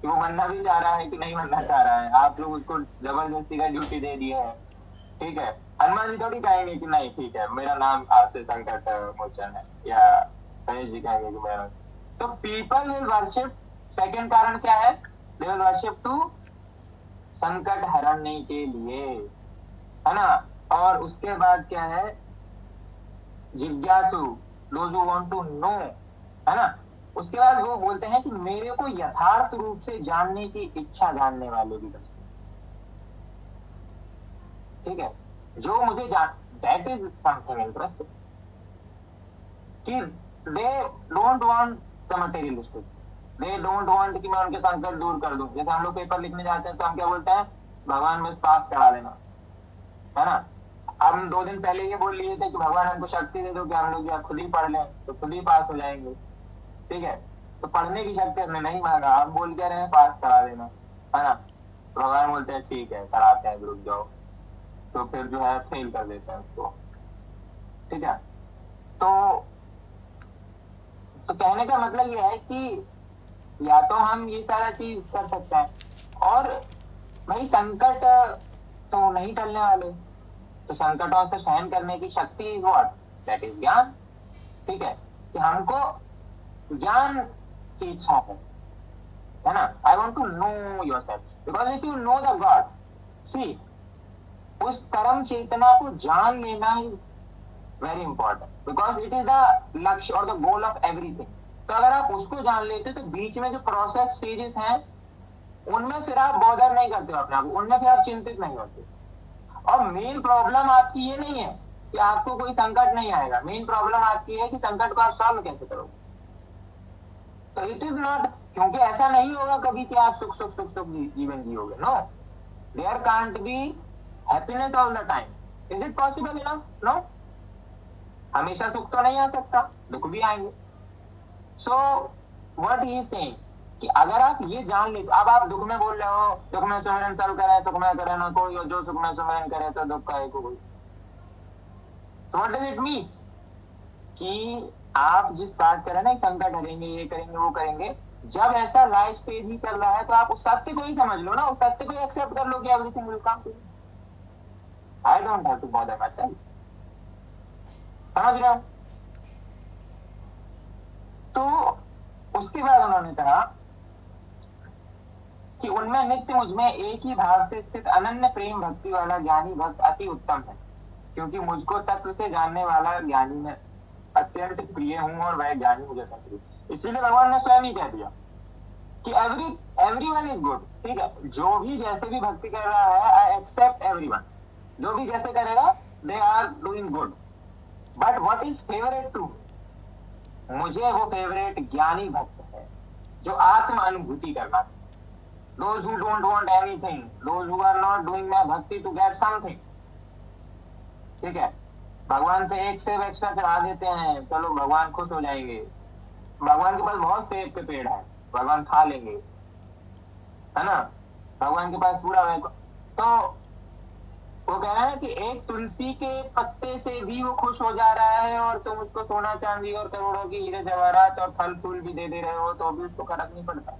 कि वो बनना भी चाह रहा है कि नहीं बनना चाह रहा है, आप लोग उसको जबरदस्ती का ड्यूटी दे दिए है, ठीक है। हनुमान जी थोड़ी कहेंगे कि नहीं ठीक है मेरा नाम आज से संकट मोचन है, या गणेश जी कहेंगे कि मेरा। तो पीपल विल वर्शिप, सेकंड कारण क्या है, दे विल वर्शिप टू संकट हरने के लिए, है ना। और उसके बाद क्या है, जिज्ञासु, those who want to know, है ना। उसके बाद वो बोलते हैं कि मेरे को यथार्थ रूप से जानने की इच्छा जानने वाले भी बचते, ठीक है। जो मुझे जान, दैट इज समथिंग इंटरेस्टिंग, कि they don't want the materialistic, they don't want कि मैं उनके संकट दूर कर दूं। जैसे हम लोग पेपर लिखने जाते हैं तो हम क्या बोलते हैं, भगवान बस पास करा देना, है ना। हम 2 दिन पहले ये बोल लिए थे कि भगवान हमको शक्ति दे दो कि हम लोग खुद ही पढ़ लें तो खुद ही पास हो जाएंगे, ठीक है। तो पढ़ने की शक्ति हमने नहीं मांगा, हम बोल के रहे पास करा देना, है ना। तो भगवान बोलते हैं ठीक है कराते हैं, रुक जाओ, तो फिर जो है फेल कर देते हैं उसको, ठीक है। तो कहने का मतलब ये है कि या तो हम ये सारा चीज कर सकते हैं, और भाई संकट तो नहीं टलने वाले, तो संकटों से सहन करने की शक्ति इज व्हाट, दैट इज ज्ञान, ठीक है। कि हमको ज्ञान की इच्छा है ना। I want to know your self, because if you know the God, see उस परम चेतना को जान लेना is very important, because it is the लक्ष्य और द गोल ऑफ एवरीथिंग। तो अगर आप उसको जान लेते तो बीच में जो प्रोसेस स्टेजेस हैं उनमें फिर आप बॉदर नहीं करते हो अपने आप, उनमें फिर आप चिंतित नहीं होते। और मेन प्रॉब्लम आपकी ये नहीं है कि आपको कोई संकट नहीं आएगा, मेन प्रॉब्लम आपकी है कि संकट को आप सॉल्व कैसे करोगे। तो इट इज नॉट, क्योंकि ऐसा नहीं होगा कभी कि आप सुख सुख सुख सुख जीवन जियोगे, no, there can't be happiness all the time, is it possible enough, no, हमेशा सुख तो नहीं आ सकता, दुख भी आएंगे। So what he is saying कि अगर आप ये जान ले, अब आप दुख में बोल रहे हो दुख में सुमिरन सर्व करे सुख में करे ना कोई, और जो सुख में सुमिरन करे तो दुख का कोई। तो व्हाट डज इट मीन कि आप जिस बात कर रहे हैं ना संकट हरेंगे ये करेंगे वो करेंगे, जब ऐसा लाइफ स्टेज ही चल रहा है तो आप उस सत्य को ही समझ लो ना, उस सत्य को एक्सेप्ट कर लो कि everything will come to, I don't have to bother myself, समझ रहे हो। तो उसके बाद उन्होंने कहा कि उनमें नित्य मुझमें एक ही भाव से स्थित अनन्य प्रेम भक्ति वाला ज्ञानी भक्त अति उत्तम है, क्योंकि मुझको तत्व से जानने वाला ज्ञानी में अत्यंत प्रिय हूँ और वह ज्ञानी मुझे प्रिय। इसीलिए भगवान ने स्वयं ही कह दिया कि एवरीवन इज गुड, ठीक है। जो भी जैसे भी भक्ति कर रहा है आई एक्सेप्ट एवरीवन, जो भी जैसे करेगा they are doing good, but what is favourite to, मुझे वो फेवरेट ज्ञानी भक्त है जो आत्म अनुभूति करना चाहिए। Those who don't want anything, those who are not doing my bhakti to get something, ठीक है। भगवान पे एक सेब एक्स्ट्रा चढ़ा देते हैं, चलो भगवान खुश हो जाएंगे, भगवान के पास बहुत सेब के पेड़ है, भगवान खा लेंगे, है ना, भगवान के पास पूरा है। तो वो कह रहा है कि एक तुलसी के पत्ते से भी वो खुश हो जा रहा है, और तुम उसको सोना चांदी और करोड़ों की हीरे जवाहरात और फल फूल भी दे दे रहे हो तो भी उसको फर्क नहीं पड़ता,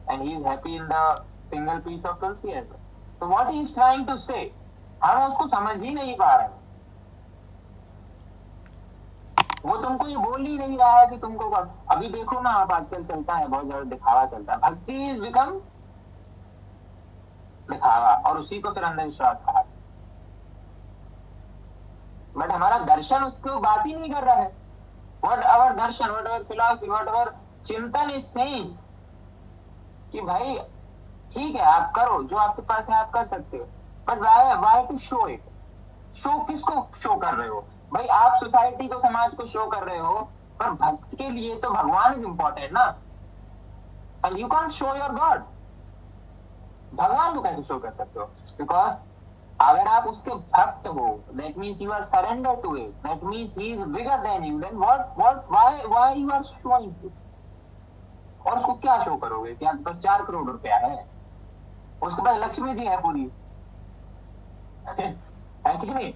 and he is happy in the single piece of tulsi as well. So what he is trying to say, हम उसको समझ ही नहीं पा रहे हैं। वो तुमको ये बोल ही नहीं रहा है कि तुमको, अभी देखो ना आप आजकल चलता है बहुत ज्यादा दिखावा चलता है, भक्ति इज बिकम दिखावा, और उसी को फिर अंधविश्वास कहा। बट हमारा दर्शन उसको बात ही नहीं कर रहा है। What our darshan, what our philosophy, what our chintan is saying कि भाई ठीक है आप करो जो आपके पास है आप कर सकते हो, but why to show it, show किसको शो कर रहे हो भाई, आप सोसाइटी को समाज को शो कर रहे हो, पर भक्त के लिए तो भगवान इज इंपॉर्टेंट ना, and you can show your God, भगवान को कैसे शो कर सकते हो, बिकॉज अगर आप उसके भक्त हो that means you are surrender to it, that means he is bigger than you, then what why you are showing, और उसको क्या शो करोगे कि आपके पास 4 करोड़ रुपया है, उसके पास लक्ष्मी जी है पूरी है कि नहीं।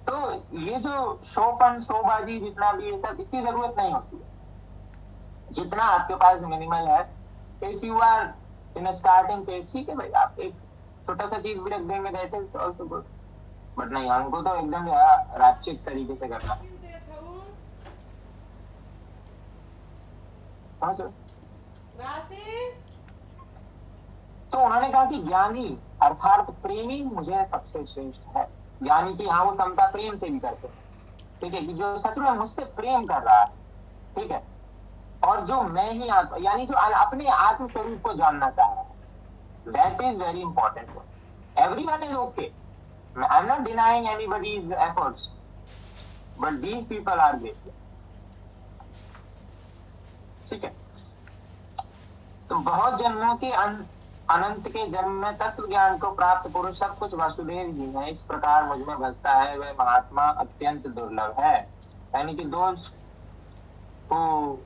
तो ये जो शोपन शोबाजी जितना भी ये सब, इसकी जरूरत नहीं होती है। जितना आपके पास मिनिमल है, if you are in starting phase, ठीक है भाई, आप एक छोटा सा चीज भी रख देंगे, that is also good. But नहीं, हमको तो एकदम राचिक तरीके से करना है। हाँ सर। तो उन्होंने कहा कि ज्ञानी अर्थात प्रेमी मुझे सबसे श्रेष्ठ है। ज्ञानी की हाँ वो समता प्रेम से भी करते हैं, ठीक है, कि जो सच में मुझसे प्रेम कर रहा है, ठीक है, और जो मैं ही यानी जो अपने आत्म स्वरूप को जानना चाह रहा है, that is very important. Everyone is okay, I am not denying anybody's efforts, but these people are great, ठीक है। तो बहुत जन्मों के अनंत के जन्म में तत्व ज्ञान को प्राप्त पुरुष सब कुछ वासुदेव ही है, इस प्रकार मुझ में भगता है वह महात्मा अत्यंत दुर्लभ है। यानी कि दोस्त who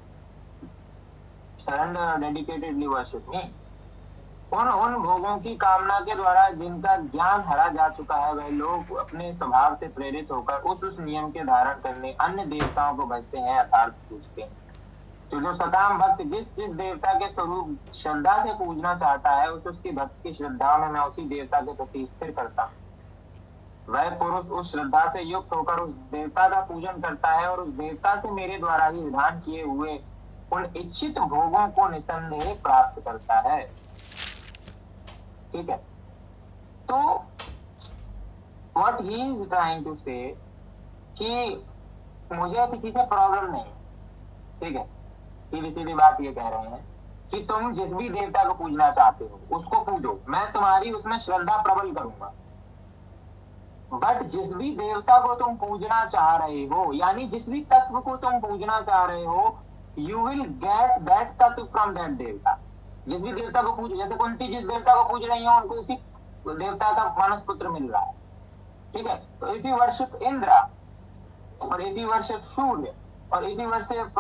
surrender dedicatedly worship me, उन भोगों की कामना के द्वारा जिनका ज्ञान हरा जा चुका है, वह लोग अपने स्वभाव से प्रेरित होकर उस नियम के धारण करने अन्य देवताओं को भजते हैं अर्थात पूजते हैं। तो जो सकाम भक्त जिस देवता के स्वरूप श्रद्धा से पूजना चाहता है, उसकी भक्त की श्रद्धा में मैं उसी देवता के प्रति स्थिर करता हूँ। वह पुरुष उस श्रद्धा से युक्त होकर उस देवता का पूजन करता है और उस देवता से मेरे द्वारा ही विधान किए हुए उन इच्छित भोगों को निसंदेह प्राप्त करता है, ठीक है। तो what he is trying to say कि मुझे किसी से प्रॉब्लम नहीं, ठीक है, सीधी सीधी बात ये कह रहे हैं कि तुम जिस भी देवता को पूजना चाहते हो उसको पूजो, मैं तुम्हारी उसमें श्रद्धा प्रबल करूंगा। बट जिस भी देवता को तुम पूजना चाह रहे हो, यानी जिस भी तत्व को तुम पूजना चाह रहे हो, यू विल गेट दैट तत्व फ्रॉम दैट देवता। जिस भी देवता को पूज, जैसे कुंती जिस देवता को पूज रही है उनको उसी देवता का मानस पुत्र मिल रहा है, ठीक है। तो इफ यू वर्शिप इंद्र और इफ यू वर्शिप सूर्य और इफ यू वर्शिप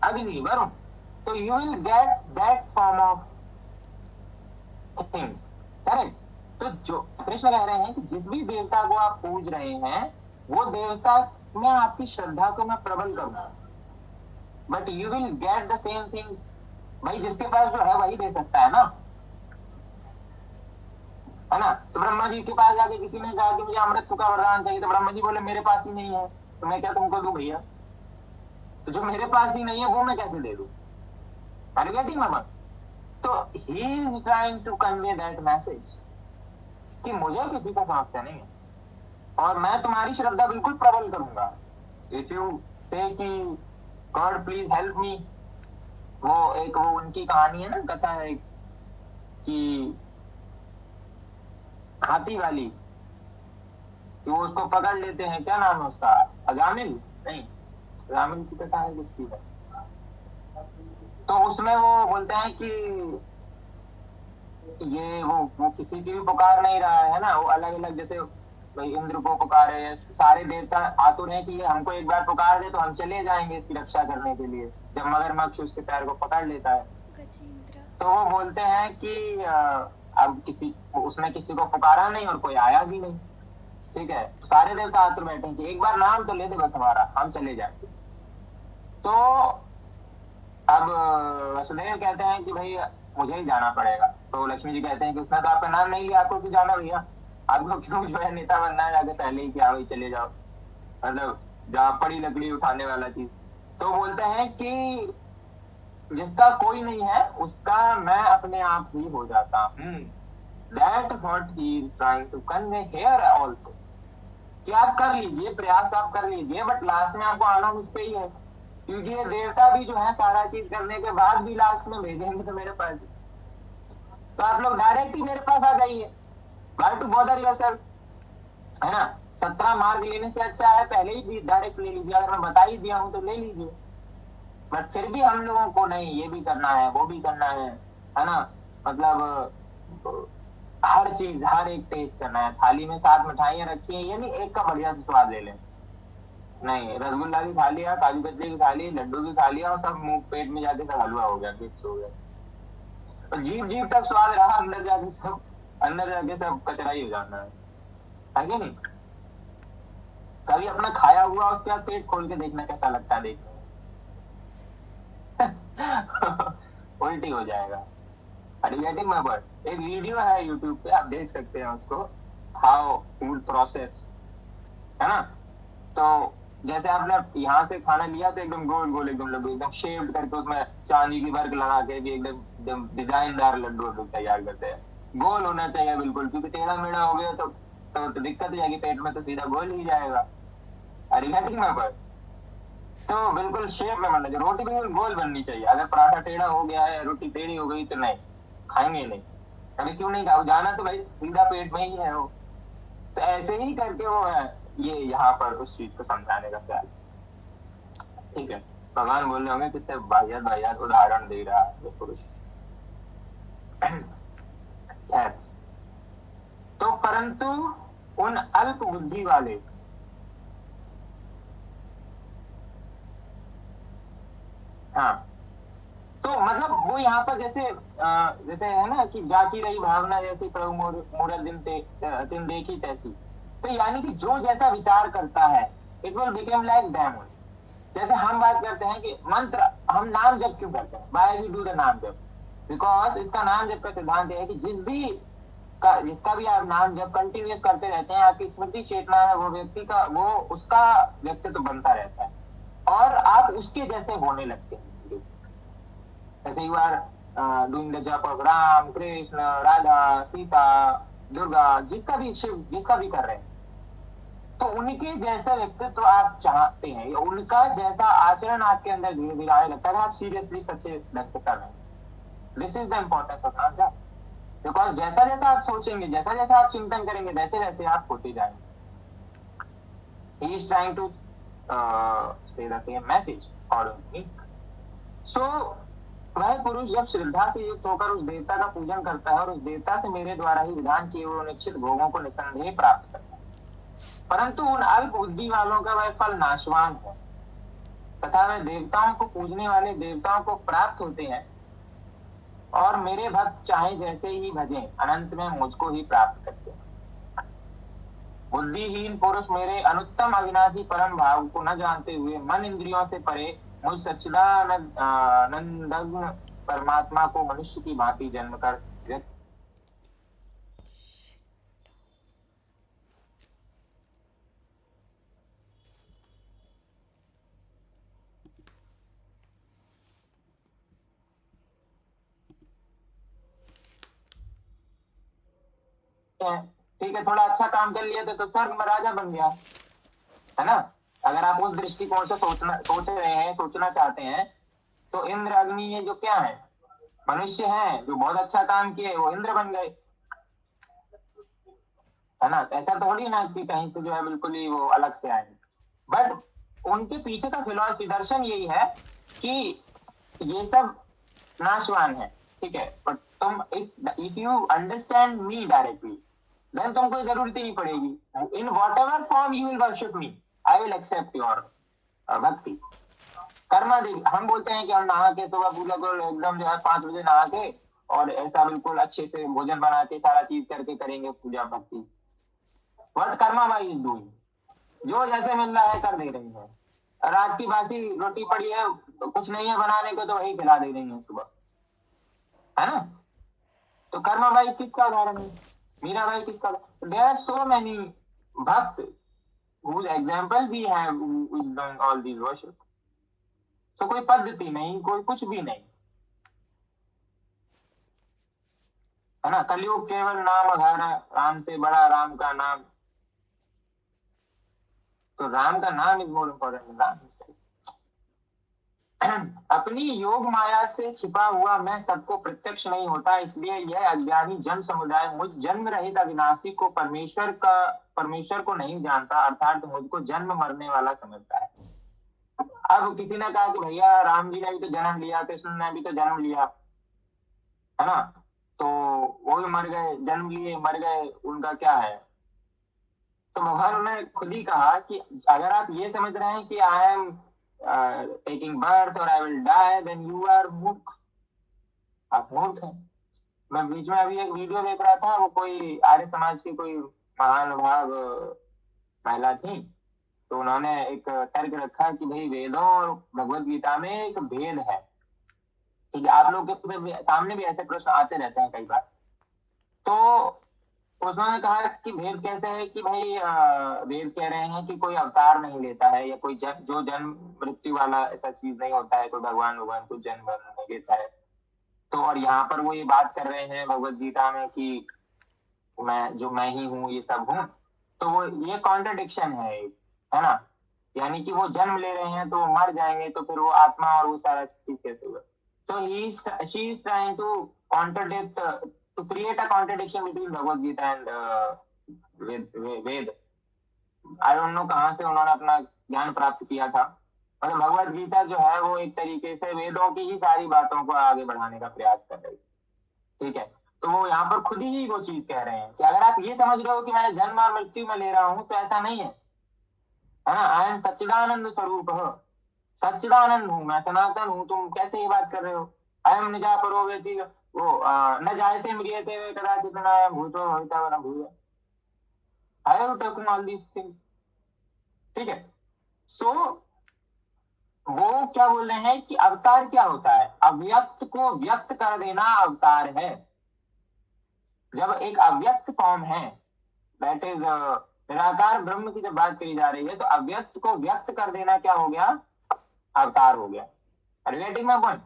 अग्नि वरुण, तो you will get that form of things, correct. तो जो कृष्ण कह रहे हैं कि जिस भी देवता को आप पूज रहे हैं, वो देवता में आपकी श्रद्धा को मैं प्रबल करूंगा, but you will get the same things. भाई जिसके पास जो है वही दे सकता है ना, है ना। तो ब्रह्मा जी के पास जाके किसी ने कहा कि मुझे अमृत का वरदान चाहिए, तो ब्रह्मा जी बोले मेरे पास ही नहीं है, तो मैं क्या तुमको दूं भैया, तो जो मेरे पास ही नहीं है वो मैं कैसे दे दूं, are you getting my point. तो he is trying to convey that message कि मुझे किसी का समस्या नहीं है और मैं तुम्हारी श्रद्धा बिल्कुल प्रबल करूंगा। इफ यू से कि गॉड प्लीज हेल्प मी, वो उनकी कहानी है ना, कथा है कि हाथी वाली, कि वो उसको पकड़ लेते हैं, क्या नाम है उसका, अजामिल नहीं, अजामिल की कथा है किसकी है, तो उसमें वो बोलते हैं कि ये वो किसी की भी पुकार नहीं रहा है ना, वो अलग अलग, जैसे भाई इंद्र को पुकारे, सारे देवता आतुर हैं कि ये हमको एक बार पुकार दे तो हम चले जाएंगे इसकी रक्षा करने के लिए, जब मगरमच्छ उसके पैर को पकड़ लेता है। तो वो बोलते हैं कि अब उसने किसी को पुकारा नहीं और कोई आया भी नहीं, ठीक है, सारे देवता आतुर बैठे कि एक बार नाम तो ले दे बस हमारा, हम चले जाएंगे। तो अब वसुदेव कहते हैं कि भाई मुझे ही जाना पड़ेगा, तो लक्ष्मी जी कहते हैं कि उसने तो आपका नाम नहीं लिया, आपको क्यों जाना भैया, आपको क्यों जो है नेता बनना है, जाके पहले ही क्या भाई चले जाओ, मतलब जहाँ पड़ी लकड़ी उठाने वाला चीज। तो बोलते हैं कि जिसका कोई नहीं है उसका मैं अपने आप ही हो जाता हूँ, that what he is trying to convey here also, कि आप कर लीजिए प्रयास, आप कर लीजिए, बट लास्ट में आपको आना मुझ पे ही है, क्योंकि ये देवता भी जो है सारा चीज करने के बाद भी लास्ट में भेजेंगे तो मेरे पास, तो आप लोग डायरेक्ट ही मेरे पास आ जाइए, वाई टू बॉदर योरसेल्फ, है ना। 17 मार्ग लेने से अच्छा है पहले ही डायरेक्ट ले लीजिए, अगर मैं बता ही दिया हूं तो ले लीजिए। बट फिर भी हम लोगों को नहीं, ये भी करना है वो भी करना है ना, मतलब हर चीज हर एक टेस्ट करना है, थाली में 7 मिठाइयां रखी है, ये नहीं एक का बढ़िया से स्वाद ले लें, नहीं, रसगुल्ला भी खा लिया, काजू कतली भी खा ली, लड्डू भी खा लिया और सब मुंह पेट में जाके सब हलवा हो गया, मिक्स हो गया, तो जीभ जीभ तक स्वाद रहा, अंदर जाके सब कचरा ही हो जाना है कि नहीं। कभी अपना खाया हुआ उसके बाद पेट खोल के देखना कैसा लगता है देखने में उल्टी हो जाएगा। Getting my point? एक वीडियो है यूट्यूब पे, आप देख सकते हैं उसको, हाउ फूड प्रोसेस, है ना। तो जैसे आपने यहाँ से खाना लिया तो एकदम गोल गोल एकदम लड्डू, एकदम शेप्ड करके उसमें चांदी की वर्क लगा के भी एकदम एकदम डिजाइनदार लड्डू वड्डू तैयार करते हैं। गोल होना चाहिए बिल्कुल, क्योंकि टेढ़ा मेढ़ा हो गया तो दिक्कत हो जाएगी पेट में, तो सीधा गोल ही जाएगा। Getting my point? तो बिल्कुल शेप में बनना चाहिए, रोटी बिल्कुल गोल बननी चाहिए। अगर पराठा टेढ़ा हो गया है, रोटी टेढ़ी हो गई, तो नहीं खाएंगे नहीं। अरे क्यों नहीं खाओ, जाना तो भाई सीधा पेट में ही है वो। तो ऐसे ही करके वो है, ये यहाँ पर उस चीज को समझाने का प्रयास। ठीक है, भगवान बोल रहे होंगे कितने वाहियात वाहियात उदाहरण दे रहा है ये पुरुष। खैर, तो परंतु उन अल्प बुद्धि वाले, हाँ, तो मतलब वो यहाँ पर जैसे है ना कि जाकी रही भावना जैसी प्रभु मूरत दिन तिन देखी तैसी। तो यानी कि जो जैसा विचार करता है, it will become like them. जैसे हम बात करते हैं कि मंत्र, हम नाम जप क्यों करते हैं, वाई वी डू द नाम जप, बिकॉज इसका नाम जप का सिद्धांत है कि जिसका भी आप नाम जब कंटिन्यूस करते रहते हैं, आपकी स्मृति चेतना है वो व्यक्ति का, वो उसका व्यक्तित्व बनता रहता है और आप उसके जैसे होने लगते हैं। जैसे यू आर डूइंग द जप ऑफ राम कृष्ण राधा सीता दुर्गा, जिसका भी शिव, जिसका भी कर रहे हैं, तो उनके जैसा व्यक्तित्व आप चाहते हैं, या उनका जैसा आचरण आपके अंदर धीरे धीरे आने लगता है, आप सीरियसली सच्चे ढंग से कर रहे हैं। This is the importance of नाम। बिकॉज जैसा जैसा आप सोचेंगे, जैसा जैसा आप चिंतन करेंगे, वैसे वैसे आप होते जाएंगे। He is trying to say the same message according to me. So वह पुरुष जब श्रद्धा से युक्त होकर उस देवता का पूजन करता है और उस देवता से मेरे द्वारा ही विधान किए हुए निश्चित भोगों को निसंदेह प्राप्त करता है, परंतु उन अल्प बुद्धि वालों का वह फल नाशवान है, तथा वह देवताओं को पूजने वाले देवताओं को प्राप्त होते हैं और मेरे भक्त चाहे जैसे ही भजें, अनंत में मुझको ही प्राप्त करते हैं। बुद्धिहीन पुरुष मेरे अनुत्तम अविनाशी परम भाव को न जानते हुए मन इंद्रियों से परे मुझ सच्चिदानंदघ्न परमात्मा को मनुष्य की भांति जन्म कर व्यक्त ठीक है, थोड़ा अच्छा काम कर लिया तो स्वर्ग में राजा बन गया, है ना। अगर आप उस दृष्टिकोण से सोच रहे हैं, सोचना चाहते हैं, तो इंद्र अग्नि ये जो क्या है, मनुष्य हैं जो बहुत अच्छा काम किए, वो इंद्र बन गए, है ना। ऐसा थोड़ी ना कि कहीं से जो है बिल्कुल ही वो अलग से आए, बट उनके पीछे का फिलॉसफी दर्शन यही है कि ये सब नाशवान है, ठीक है। बट तुम if you understand me directly, then तुमको जरूरत ही नहीं पड़ेगी, in whatever form you will worship me, I will accept your bhakti. Karma देवी, हम बोलते हैं कि हम नहा के सुबह पूजा को एकदम जो है 5 बजे नहा के और ऐसा बिल्कुल अच्छे से भोजन बना के सारा चीज करके करेंगे पूजा भक्ति। What Karma by is doing, जो जैसे मिल रहा है कर दे रही है। रात की बासी रोटी पड़ी है तो कुछ नहीं है बनाने को, तो वही खिला दे रही है सुबह, है ना। तो कर्मा बाई किसका उदाहरण है, मीरा बाई किसका? देयर आर सो मेनी भक्त whose example we have who is doing all these worship। तो कोई पद्धति नहीं, कोई कुछ भी नहीं, है ना। कलयुग केवल नाम अघारा, राम से बड़ा राम का नाम, तो राम का नाम इज मोर इम्पोर्टेंट राम से। अपनी योग माया से छिपा हुआ मैं सबको प्रत्यक्ष नहीं होता, इसलिए यह अज्ञानी जन समुदाय मुझ जन्म रहित अविनाशी को परमेश्वर को नहीं जानता, अर्थात मुझको जन्म मरने वाला समझता है। अब किसी ने कहा कि भैया राम जी ने भी तो जन्म लिया, कृष्ण ने भी तो जन्म लिया, है ना, तो वो भी मर गए, जन्म लिए मर गए, उनका क्या है। तो भगवान ने खुद ही कहा कि अगर आप ये समझ रहे हैं कि आई एम टेकिंग बर्थ और I will die, then you are murkh, आप मूर्ख हैं। मैं बीच में अभी एक वीडियो देख रहा था, वो कोई आर्य समाज की कोई महानुभाव महिला थी, तो उन्होंने एक तर्क रखा कि भाई वेदों और भगवत गीता में एक भेद है, ठीक है, आप लोग के सामने भी ऐसे प्रश्न आते रहते हैं कई बार। तो उन्होंने कहा कि भेद कैसे है कि भाई वेद कह रहे हैं कि कोई अवतार नहीं लेता है, या कोई जो जन्म मृत्यु वाला ऐसा चीज नहीं होता है, कोई भगवान भगवान को जन्म नहीं लेता है। तो और यहाँ पर वो ये बात कर रहे हैं भगवत गीता में कि मैं ही हूँ, ये सब हूँ। तो वो ये कॉन्ट्रडिक्शन है ना। यानी कि वो जन्म ले रहे हैं तो वो मर जाएंगे, तो फिर वो आत्मा और वो सारा चीज कैसे हुआ। तो she is trying to contradict, to create a contradiction between Bhagavat Gita and Veda. I don't know कहाँ से उन्होंने अपना ज्ञान प्राप्त किया था। मतलब भगवत गीता जो है वो एक तरीके से वेदों की ही सारी बातों को आगे बढ़ाने का प्रयास कर रही है। ठीक है, तो वो यहाँ पर खुद ही वो चीज कह रहे हैं कि अगर आप ये समझ रहे हो कि मैं जन्म और मृत्यु में ले रहा हूँ, तो ऐसा नहीं है, है ना। आई एम सच्चिदानंद स्वरूप, सच्चिदानंद हूँ मैं, सनातन हूँ। तुम कैसे ये बात कर रहे हो। अयम निजा परो व्यक्ति वो न जायते म्रियते वे कदाचित् न भूतो भविता व न भूय। I have taken all these things. ठीक है, सो वो क्या बोल रहे हैं कि अवतार क्या होता है, अव्यक्त को व्यक्त कर देना अवतार है। जब एक अव्यक्त फॉर्म है, दैट इज निराकार ब्रह्म की जब बात करी जा रही है, तो अव्यक्त को व्यक्त कर देना क्या हो गया, अवतार हो गया। Relating my point.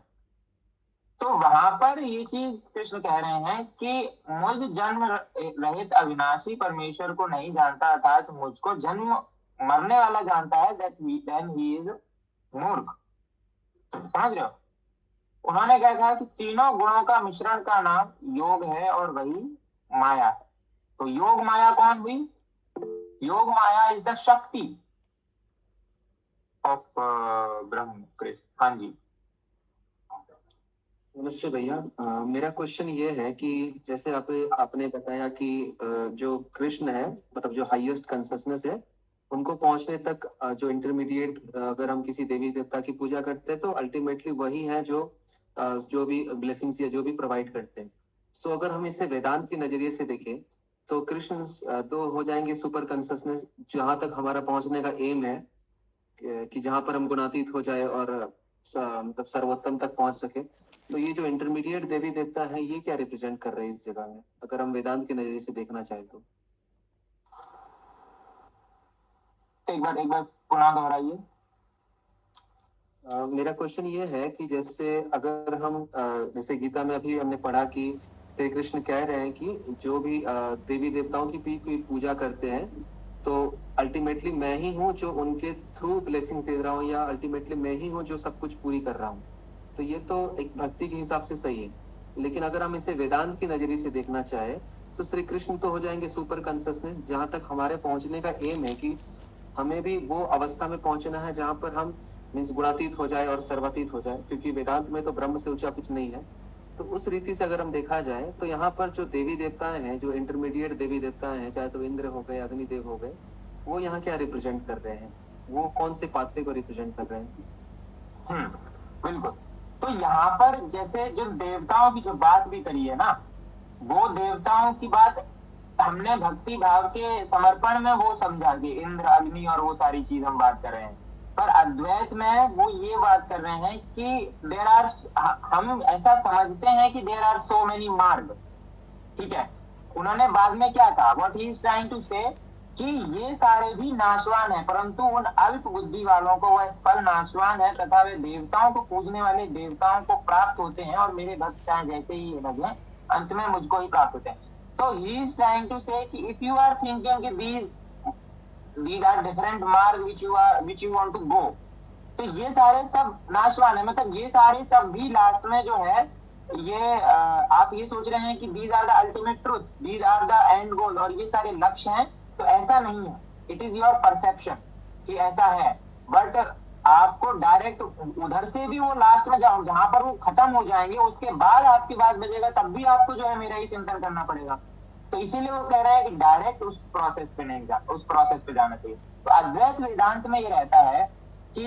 तो वहां पर ये चीज कृष्ण कह रहे हैं कि मुझ जन्म रहित अविनाशी परमेश्वर को नहीं जानता, अर्थात मुझको जन्म मरने वाला जानता है, दैट ही इज मूर्ख। समझ रहे हो। उन्होंने क्या कहा कि तीनों गुणों का मिश्रण का नाम योग है और वही माया है। तो योग माया कौन हुई, योग माया इज द शक्ति ऑफ ब्रह्म कृष्ण। हाँ जी। नमस्ते भैया। मेरा क्वेश्चन ये है कि जैसे आपने बताया कि जो कृष्ण है, मतलब जो हाईएस्ट कंसियसनेस है, उनको पहुंचने तक जो इंटरमीडिएट अगर हम किसी देवी देवता की पूजा करते हैं तो अल्टीमेटली वही है जो भी ब्लेसिंग्स या जो भी प्रोवाइड करते हैं। सो अगर हम इसे वेदांत के नजरिए से देखें तो कृष्ण तो हो जाएंगे सुपर कंसियसनेस, जहां तक हमारा पहुंचने का एम है कि जहां पर हम गुणातीत हो जाए और मतलब सर्वोत्तम तक पहुंच सके। तो ये जो इंटरमीडिएट देवी देवता है ये क्या रिप्रेजेंट कर रहे हैं इस जगह में, अगर हम वेदांत के नजरिए से देखना चाहें तो। एक बार पुनः दोहराइए। मेरा क्वेश्चन ये है कि जैसे अगर हम जैसे गीता में अभी हमने पढ़ा कि श्री कृष्ण कह रहे हैं कि जो भी देवी देवताओं की भी कोई पूजा करते हैं तो अल्टीमेटली मैं ही हूँ जो उनके थ्रू ब्लेसिंग दे रहा हूँ, या अल्टीमेटली मैं ही हूँ जो सब कुछ पूरी कर रहा हूँ। तो ये तो एक भक्ति के हिसाब से सही है, लेकिन अगर हम इसे वेदांत के नजरिए से देखना चाहे तो श्री कृष्ण तो हो जाएंगे सुपर कंसियसनेस, जहां तक हमारे पहुंचने का एम है कि हमें भी वो अवस्था में पहुंचना है जहां पर हम मीन्स गुणातीत हो जाए और सर्वातीत हो जाए, क्योंकि वेदांत में तो ब्रह्म से ऊंचा कुछ नहीं है। तो उस रीति से अगर हम देखा जाए तो यहाँ पर जो देवी देवताएं हैं, जो इंटरमीडिएट देवी देवताएं हैं, चाहे तो इंद्र हो गए, अग्निदेव हो गए, वो यहाँ क्या रिप्रेजेंट कर रहे हैं, वो कौन से पाथवे को रिप्रेजेंट कर रहे हैं। बिल्कुल। तो यहाँ पर जैसे जो देवताओं की जो बात भी करी है ना, वो देवताओं की बात हमने भक्ति भाव के समर्पण में वो समझा कि इंद्र अग्नि और वो सारी चीज हम बात कर रहे हैं। पर अद्वैत में वो ये बात कर रहे हैं कि देर आर, हम ऐसा समझते हैं कि देर आर सो मेनी मार्ग। ठीक है, उन्होंने बाद में क्या कहा, what he is trying to say कि ये सारे भी नाशवान है, परंतु उन अल्प बुद्धि वालों को वह फल नाशवान है, तथा वे देवताओं को पूजने वाले देवताओं को प्राप्त होते हैं, और मेरे भक्त चाहे जैसे ही लगे अंत में मुझको ही प्राप्त होते हैं। तो he is trying to say कि इफ यू आर थिंकिंग कि these are different mark which you want to go, तो ये सारे सब नाशवान है, मतलब ये सारे सब भी लास्ट में जो है ये आप ये सोच रहे हैं कि these are the ultimate truth, these are the end goal, और ये सारे लक्ष्य हैं। तो ऐसा नहीं है, इट इज योर परसेप्शन कि ऐसा है, बट आपको डायरेक्ट उधर से भी वो लास्ट में जाओ जहां पर वो खत्म हो जाएंगे, उसके बाद आपकी बात बजेगा, तब भी आपको जो है मेरा ही चिंतन करना पड़ेगा। तो इसीलिए वो कह रहे हैं कि डायरेक्ट उस प्रोसेस पे जाना चाहिए। तो अद्वैत वेदांत में ये रहता है कि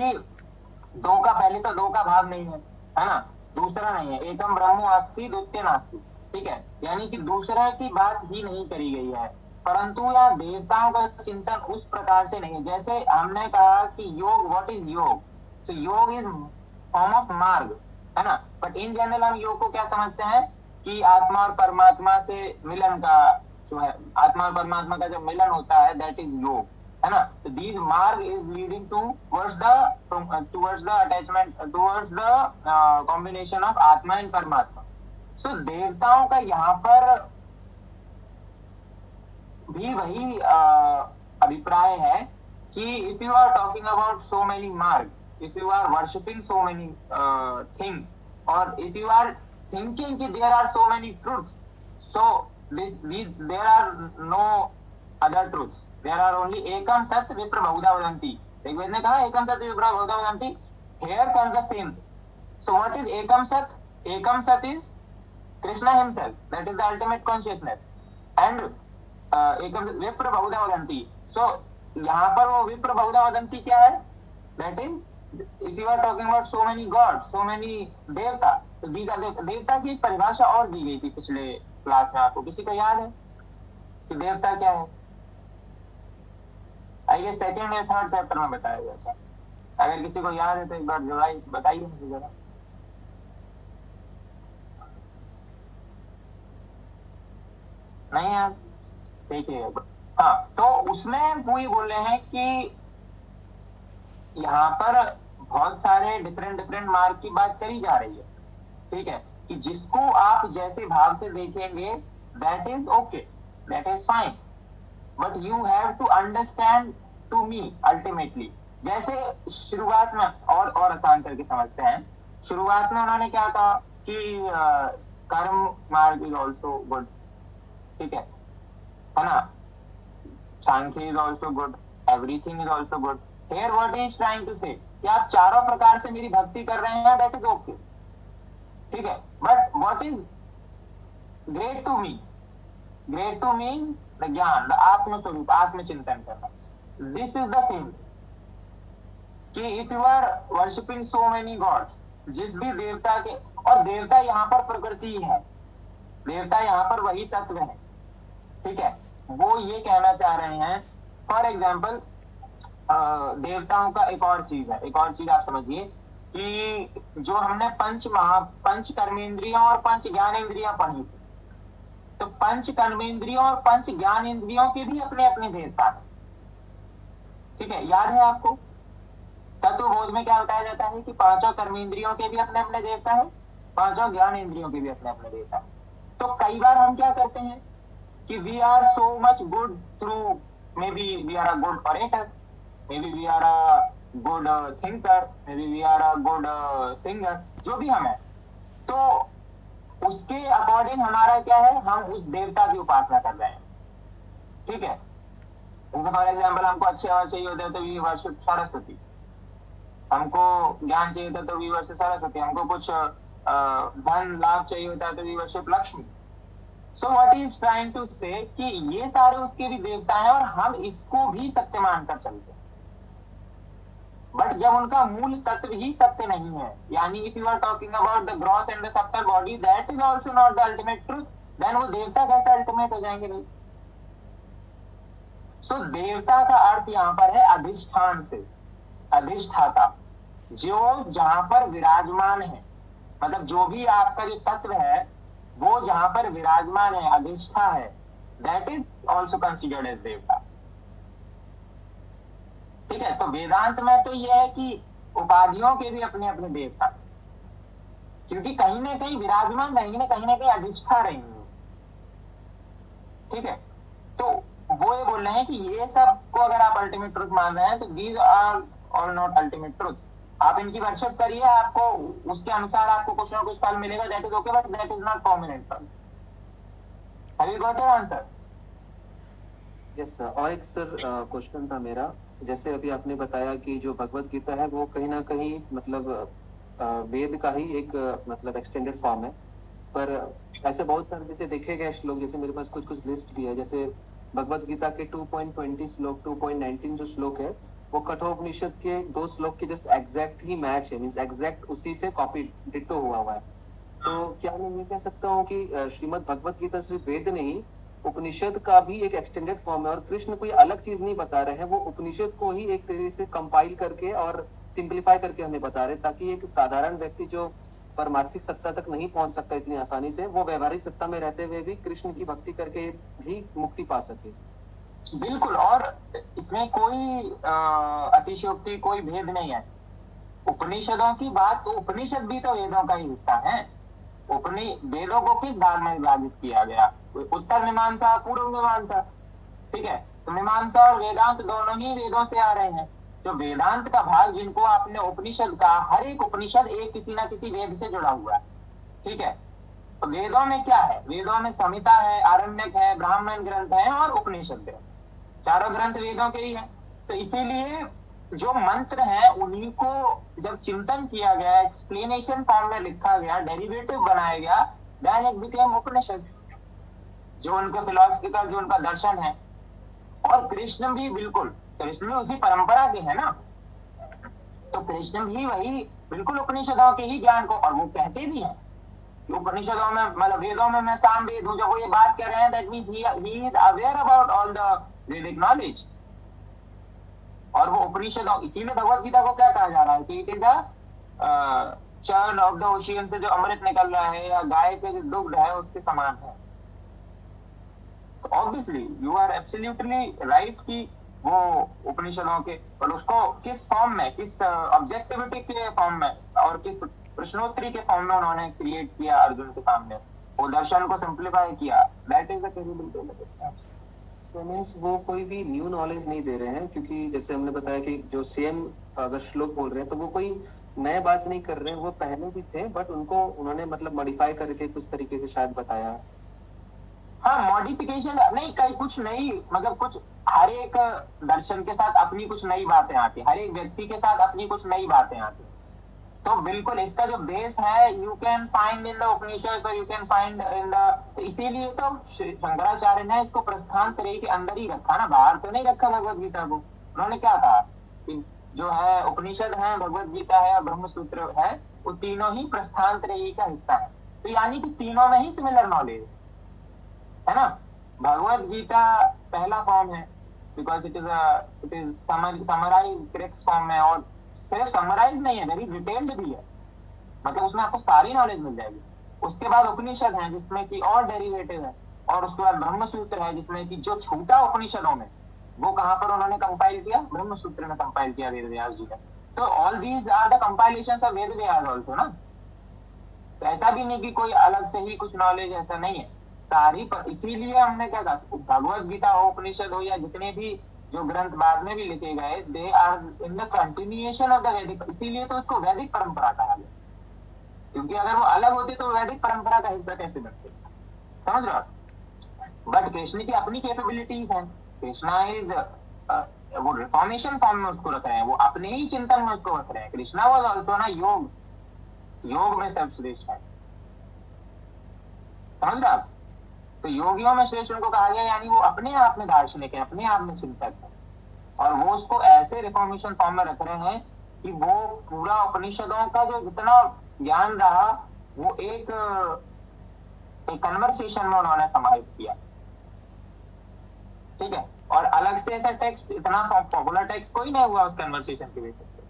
दो का, पहले तो दो का भाव नहीं है ना, दूसरा नहीं है, एकम ब्रह्मो अस्ति द्वितीय नास्ति। ठीक है, यानी कि दूसरे की बात ही नहीं करी गई है, परंतु यह देवताओं का चिंतन उस प्रकार से नहीं है। जैसे हमने कहा कि योग, व्हाट इज योग, तो योग इज फॉर्म ऑफ मार्ग। है ना। बट इन जनरल हम योग को क्या समझते हैं कि आत्मा और परमात्मा से मिलन का जो है, आत्मा और परमात्मा का जो मिलन होता है दैट इज योग, है ना। तो दिस मार्ग is leading towards the attachment, towards the combination of आत्मा एंड परमात्मा। सो देवताओं का यहाँ पर भी वही अभिप्राय है कि if you are talking about so many marg, if you are worshipping so many things, or if you are thinking that there are so many truths, so there are no other truths, there are only ekam sat vipra bahudha vadanti। Rigveda ने कहा एकम सत विप्रा बहुधा वदंती, here comes the same। so what is ekam sat? Ekam sat is Krishna himself, that is the ultimate consciousness, and एकम विप्र बहुधा वदंती। so यहाँ पर वो विप्र बहुधा वदंती क्या है? that is if you are talking about so many gods, so many देवता, तो देवता की परिभाषा और दी गई थी पिछले क्लास में, आपको किसी को याद है कि देवता क्या है? आई गेस सेकंड या थर्ड चैप्टर में बताया गया था। अगर किसी को याद है तो एक बार जरा बताइए मुझे जरा। नहीं यार, देखिए हाँ, तो उसमें वो ये बोल रहे हैं कि यहाँ पर बहुत सारे डिफरेंट मार्ग की बात करी जा रही है, ठीक है, कि जिसको आप जैसे भाव से देखेंगे that is okay, that is fine, but you have to understand to me ultimately. जैसे शुरुआत में और आसान करके समझते हैं, शुरुआत में उन्होंने क्या कहा कि कर्म मार्ग इज ऑल्सो गुड, ठीक है ना, Sankhya is also good, everything is also good. Here what he is trying to say कि आप चारों प्रकार से मेरी भक्ति कर रहे हैं, that is okay, ठीक है, but what is great to me? Great to me is the ज्ञान, the आत्म स्वरूप, आत्मचिंतन करना। This is the same कि if you are worshipping so many gods, जिस भी देवता के, और देवता यहाँ पर प्रकृति है, देवता यहाँ पर वही तत्व है, ठीक है, वो ये कहना चाह रहे हैं। फॉर एग्जाम्पल देवताओं का एक और चीज है, एक और चीज आप समझिए कि जो हमने पंच कर्मेंद्रियों और पंच ज्ञानेंद्रियां पढ़ी थी, तो पंच कर्मेंद्रियों और पंच ज्ञानेंद्रियों के भी अपने अपने देवता हैं, ठीक है, याद है आपको? तत्वबोध में क्या बताया जाता है कि पांचों कर्मेंद्रियों के भी अपने अपने देवता है, पांचों ज्ञानेंद्रियों के भी अपने अपने देवता है। तो कई बार हम क्या करते हैं कि we are so much good through, maybe we are a good orator, maybe we are a good thinker, maybe we are a good singer, जो भी हम है, तो उसके अकॉर्डिंग हमारा क्या है, हम उस देवता की उपासना कर रहे हैं, ठीक है। जैसे फॉर एग्जाम्पल हमको अच्छी आवाज चाहिए होता है तो वी वर्शिप सरस्वती, हमको ज्ञान चाहिए होता है तो वी वर्शिप सरस्वती, हमको कुछ धन लाभ चाहिए होता है तो we worship Lakshmi. So what is trying to say कि ये सारे उसके भी देवता हैं और हम इसको भी सत्य मानकर चलते हैं, बट जब उनका मूल तत्व ही सत्य नहीं है, यानी if you are talking about the gross and the subtle body that is also not the ultimate truth, then वो देवता कैसे अल्टीमेट हो जाएंगे भाई? सो देवता का अर्थ यहाँ पर है अधिष्ठान से, अधिष्ठाता, जो जहां पर विराजमान है, मतलब जो भी आपका जो तत्व है वो जहां पर विराजमान है, अधिष्ठा है, that is also considered as devta, ठीक है। तो वेदांत में तो यह है कि उपाधियों के भी अपने अपने देवता, क्योंकि कहीं ना कहीं विराजमान रहेंगे ना, कहीं ना कहीं अधिष्ठा रहेंगे, ठीक है। तो वो ये बोल रहे हैं कि ये सब को अगर आप अल्टीमेट ट्रुथ मान रहे हैं तो these are all not ultimate truth, आप इनकी वर्शिप करिए, आपको उसके अनुसार आपको कुछ ना कुछ फल मिलेगा, that is okay, but that is not permanent phal. Have you got your answer? Yes sir. और एक सर क्वेश्चन था मेरा, जैसे अभी आपने बताया कि जो भगवत गीता है वो कहीं ना कहीं मतलब वेद का ही एक मतलब एक्सटेंडेड फॉर्म है, पर ऐसे बहुत सारे जैसे देखे गए श्लोक, जैसे मेरे पास कुछ कुछ लिस्ट भी है, जैसे भगवत गीता के 2.20 श्लोक, 2.19 जो श्लोक है वो कठोपनिषद के 2 श्लोक के जस्ट एग्जैक्ट ही मैच है, मींस एग्जैक्ट उसी से कॉपी डिट्टो हुआ है। तो क्या मैं ये कह सकता हूँ कि श्रीमद् भगवत गीता सिर्फ वेद नहीं, उपनिषद का भी एक एक्सटेंडेड फॉर्म है, और कृष्ण कोई अलग चीज नहीं बता रहे हैं, वो उपनिषद को ही एक तरीके से कंपाइल करके और सिंप्लीफाई करके हमें बता रहे हैं, ताकि एक साधारण व्यक्ति जो परमार्थिक सत्ता तक नहीं पहुंच सकता इतनी आसानी से, वो व्यवहारिक सत्ता में रहते हुए भी कृष्ण की भक्ति करके भी मुक्ति पा सके। बिल्कुल, और इसमें कोई अतिशयोक्ति, कोई भेद नहीं है। उपनिषदों की बात, तो उपनिषद भी तो वेदों का ही हिस्सा है। वेदों को किस भाग में विभाजित किया गया? उत्तर मीमांसा, पूर्व मीमांसा, ठीक है। तो मीमांसा और वेदांत दोनों ही वेदों से आ रहे हैं। जो वेदांत का भाग, जिनको आपने उपनिषद का, हर एक उपनिषद एक किसी ना किसी वेद से जुड़ा हुआ है, ठीक है। तो वेदों में क्या है? वेदों में संहिता है, आरण्यक है, ब्राह्मण ग्रंथ है और उपनिषद है। चारों ग्रंथ वेदों के ही है। तो इसीलिए जो मंत्र है उन्हीं को जब चिंतन किया गया, एक्सप्लेनेशन फॉर्म में लिखा गया, डेरिवेटिव बनाया गया, देन इट बिकेम उपनिषद, जो उनका फिलॉसफिकल, जो उनका दर्शन है। और कृष्ण भी बिल्कुल, कृष्ण भी उसी परंपरा के है ना, तो कृष्ण भी वही बिल्कुल उपनिषदों के ही ज्ञान को, और वो कहते भी हैं उपनिषदों में, मतलब वेदों में मैं सामवेद हूँ, जब वो ये बात कर रहे हैं, that means he is aware about all the वैदिक नॉलेज। और वो उपनिषदों, इसीलिए भगवत गीता को क्या कहा जा रहा है कि it is the churn of the ocean, से जो अमृत निकल रहा है, या गाय के जो दुग्ध है उसके समान है। तो obviously you are absolutely right कि वो उपनिषदों के, और उसको किस फॉर्म में, किस ऑब्जेक्टिविटी के फॉर्म में और किस प्रश्नोत्तरी के फॉर्म में उन्होंने क्रिएट किया अर्जुन के सामने, वो दर्शन को सिंप्लीफाई किया, that is the terrible difference. तो मीन्स वो कोई भी न्यू नॉलेज नहीं दे रहे हैं, क्योंकि जैसे हमने बताया कि जो सेम अगर श्लोक बोल रहे हैं तो वो कोई नया बात नहीं कर रहे हैं, वो पहले भी थे, बट उनको उन्होंने मतलब मॉडिफाई करके कुछ तरीके से शायद बताया। हाँ, मॉडिफिकेशन नहीं, कहीं कुछ नहीं, मतलब कुछ, हर एक दर्शन के साथ अपनी कुछ नई बातें आती, हर एक व्यक्ति के साथ अपनी कुछ नई बातें आती। तो बिल्कुल इसका जो बेस है, you can find in the Upanishad, और you can find in the, तो इसीलिए तो शंकराचार्य ने इसको प्रस्थान त्रयी के अंदर ही रखा ना, बाहर तो नहीं रखा भगवत गीता को। उन्होंने क्या कहा कि जो है उपनिषद है, भगवत गीता है और ब्रह्म सूत्र है, वो तीनों ही प्रस्थान त्रयी का हिस्सा है। तो यानी कि तीनों में ही सिमिलर नॉलेज है ना। भगवत गीता पहला फॉर्म है, because it is summarize text form में, और सिर्फ समराइज नहीं है, वेरी डिटेल्ड भी है, मतलब उसमें आपको सारी नॉलेज मिल जाएगी। उसके बाद उपनिषद है जिसमें कि और डेरिवेटिव है, और उसके बाद ब्रह्म सूत्र है जिसमें कि जो छूटा उपनिषदों में, वो कहाँ पर उन्होंने कंपाइल किया? ब्रह्म सूत्र में कंपाइल किया वेद व्यास जी ने। तो all these are the compilations of Ved Vyas also ना। तो ऐसा भी नहीं कि कोई अलग से ही कुछ नॉलेज, ऐसा नहीं है, सारी पर। इसीलिए हमने क्या कहा, भगवत गीता हो, उपनिषद हो, या जितने भी जो ग्रंथ बाद में भी लिखे गए, they are in the continuation of the Vedic, इसीलिए तो उसको वैदिक परंपरा कहा गया, क्योंकि अगर वो अलग होते तो वैदिक परंपरा का हिस्सा कैसे बनते, समझ रहे हो। बट कृष्ण की अपनी कैपेबिलिटीज है, कृष्णा इज वो रिफॉर्मेशन फॉर्म में उसको रख रहे हैं, वो अपने ही चिंतन में उसको रख रहे हैं। कृष्णा वाज आल्सो ना योग में सर्वश्रेष्ठ है, समझ रहे आप। तो योगियों में श्रेष्ठ उनको कहा गया, यानी वो अपने आप में दार्शनिक है, अपने आप में चिंतक है, और वो उसको ऐसे रिफॉर्मेशन फॉर्म में रख रहे हैं कि वो पूरा उपनिषदों का जो जितना ज्ञान रहा, वो एक कन्वर्सेशन में उन्होंने समाहित किया, ठीक है। और अलग से ऐसा टेक्स्ट, इतना पॉपुलर टेक्स्ट कोई नहीं हुआ उस कन्वर्सेशन के बेसिस पे।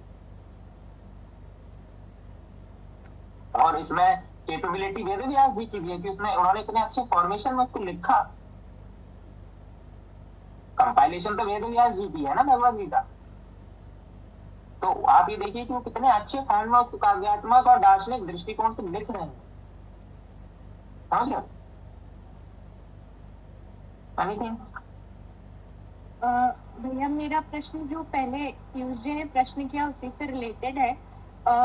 और इसमें कैपेबिलिटी वेद व्यास जी की भी है कि उसमें उन्होंने इतने अच्छे फॉर्मेशन में उसको लिखा। कंपाइलेशन तो वेद व्यास जी की है ना भगवत गीता। तो आप ये देखिए कि वो कितने अच्छे फॉर्म में उसको काव्यात्मक और दार्शनिक दृष्टिकोण से लिख रहे हैं, समझ रहे हो। एनीथिंग? भैया मेरा प्रश्न जो पहले पीयूष जी ने प्रश्न किया उसी से रिलेटेड है।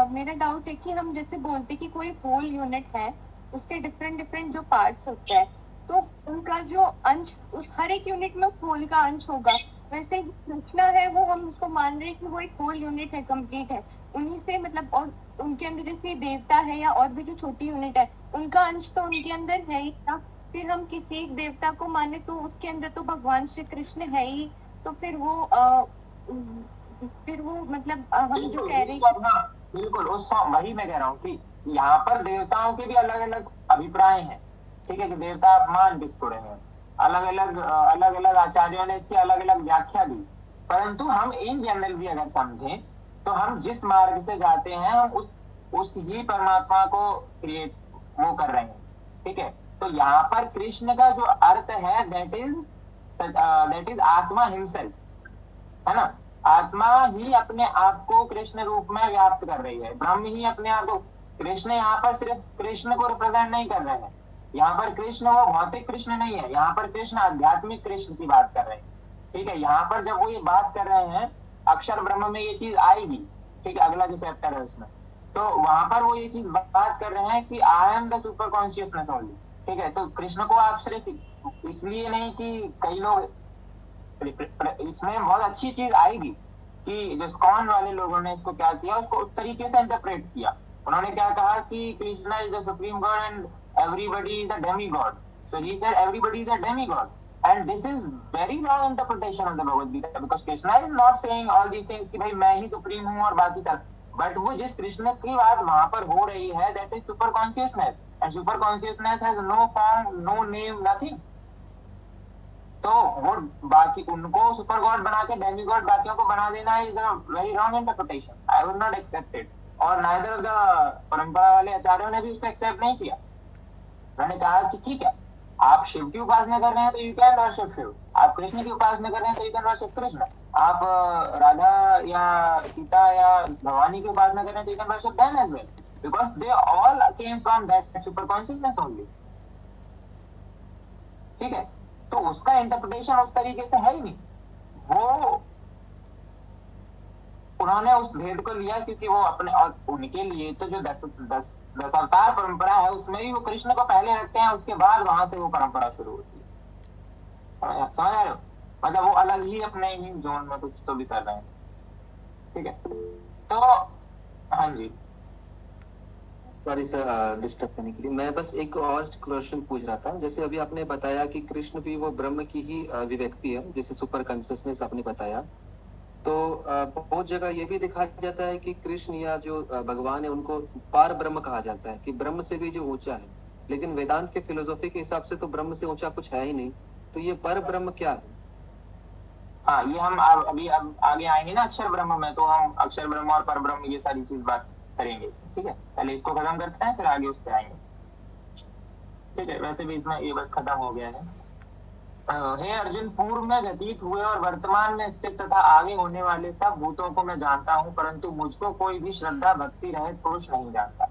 मेरा डाउट है कि हम जैसे बोलते कि कोई होल यूनिट है, उसके डिफरेंट जो पार्ट्स होते हैं, तो उनका जो अंश उस हर एक यूनिट में होल का अंश होगा। वैसे ही कृष्णा है, वो हम उसको मान रहे हैं कि वो एक होल यूनिट है, कंप्लीट है, उन्हीं से मतलब, और उनके अंदर जैसे देवता है या और भी जो छोटी यूनिट है, उनका अंश तो उनके अंदर है ही ना। फिर हम किसी एक देवता को माने तो उसके अंदर तो भगवान श्री कृष्ण है ही, तो फिर वो मतलब हम जो कह रहे हैं, बिल्कुल उस वही मैं कह रहा हूँ कि यहाँ पर देवताओं के भी अलग अलग अभिप्राय हैं, ठीक है, कि देवता आप मान किसको रहे हैं, अलग अलग आचार्यों ने इसकी अलग अलग व्याख्या दी। परंतु हम इन जनरल भी अगर समझें तो हम जिस मार्ग से जाते हैं, हम उस ही परमात्मा को क्रिएट वो कर रहे हैं। ठीक है, तो यहाँ पर कृष्ण का जो अर्थ है दैट इज आत्मा हिमसेल्फ, है ना। आत्मा ही अपने आप को कृष्ण रूप में व्याप्त कर रही है, ब्रह्म ही अपने आप को। कृष्ण यहाँ पर सिर्फ कृष्ण को रिप्रेजेंट नहीं कर रहे हैं, यहाँ पर कृष्ण वो भौतिक कृष्ण नहीं है, यहाँ पर कृष्ण आध्यात्मिक कृष्ण की बात कर रहे हैं। ठीक है, यहाँ पर जब वो ये बात कर रहे हैं, अक्षर ब्रह्म में ये चीज आएगी। ठीक है, अगला जो चैप्टर है उसमें, तो वहां पर वो ये चीज बात कर रहे हैं कि I am the super consciousness only. ठीक है, तो कृष्ण को आप सिर्फ इसलिए नहीं कि कई लोग, इसमें बहुत अच्छी चीज आएगी कि जो स्कॉन वाले लोगों ने इसको क्या किया, उसको उस तरीके से इंटरप्रेट किया। उन्होंने क्या कहा कि Krishna is the supreme god and everybody is a demi god, so he said everybody is a demi god, and this is very wrong interpretation of the Bhagavad Gita, because Krishna is not saying all these things कि भाई मैं ही supreme हूँ और बाकी सब, but वो जिस कृष्ण की बात वहां पर हो रही है that is super consciousness, and super consciousness has no form, no name, nothing. तो वो बाकी उनको सुपर गॉड बना के डेमी गॉड बाकियों को बना देना is a very wrong interpretation, I would not accept it, और नाइदर ऑफ द परंपरा वाले आचार्यों ने भी उसको एक्सेप्ट नहीं किया। मैंने कहा कि ठीक है, आप शिव की उपासना कर रहे हैं तो यू कैन वर्शिप शिव, आप कृष्ण की उपासना कर रहे हैं तो यू कैन वर्शिप कृष्ण, आप राधा या सीता या भवानी की उपासना कर रहे हैं तो you can worship them as well, because they all came from that super consciousness only. ठीक है, तो उसका इंटरप्रिटेशन उस तरीके से है ही नहीं। वो उन्होंने उस भेद को लिया क्योंकि वो अपने, और उनके लिए तो जो दस अवतार परंपरा है उसमें भी वो कृष्ण को पहले रखते हैं, उसके बाद वहां से वो परंपरा शुरू होती है। समझ रहे हो, मतलब वो अलग ही अपने ही जोन में कुछ तो भी कर रहे हैं। ठीक है, तो हाँ जी, सॉरी सर डिस्टर्ब करने के लिए। मैं बस एक और क्वेश्चन पूछ रहा था, जैसे अभी आपने बताया कि कृष्ण भी वो ब्रह्म की ही अभिव्यक्ति है, जैसे सुपर कॉन्शियसनेस आपने बताया, तो बहुत जगह ये भी दिखाया जाता है कि कृष्ण या जो भगवान है उनको पार ब्रह्म कहा जाता है, कि ब्रह्म से भी जो ऊंचा है, लेकिन वेदांत के फिलोसॉफी के हिसाब से तो ब्रह्म से ऊंचा कुछ है ही नहीं, तो ये पर ब्रह्म क्या है? हाँ ये हम अभी अब आगे आएंगे ना अक्षर ब्रह्म में, तो हम अक्षर ब्रह्म और पर ब्रह्म ये सारी चीज बात करेंगे इसमें। ठीक है, पहले इसको खत्म करते हैं फिर आगे उस पर आएंगे। ठीक है, वैसे भी इसमें ये बस खत्म हो गया है। हे अर्जुन, पूर्व में व्यतीत हुए और वर्तमान में स्थित तथा आगे होने वाले सब भूतों को मैं जानता हूँ, परंतु मुझको कोई भी श्रद्धा भक्ति रहित पुरुष नहीं जानता।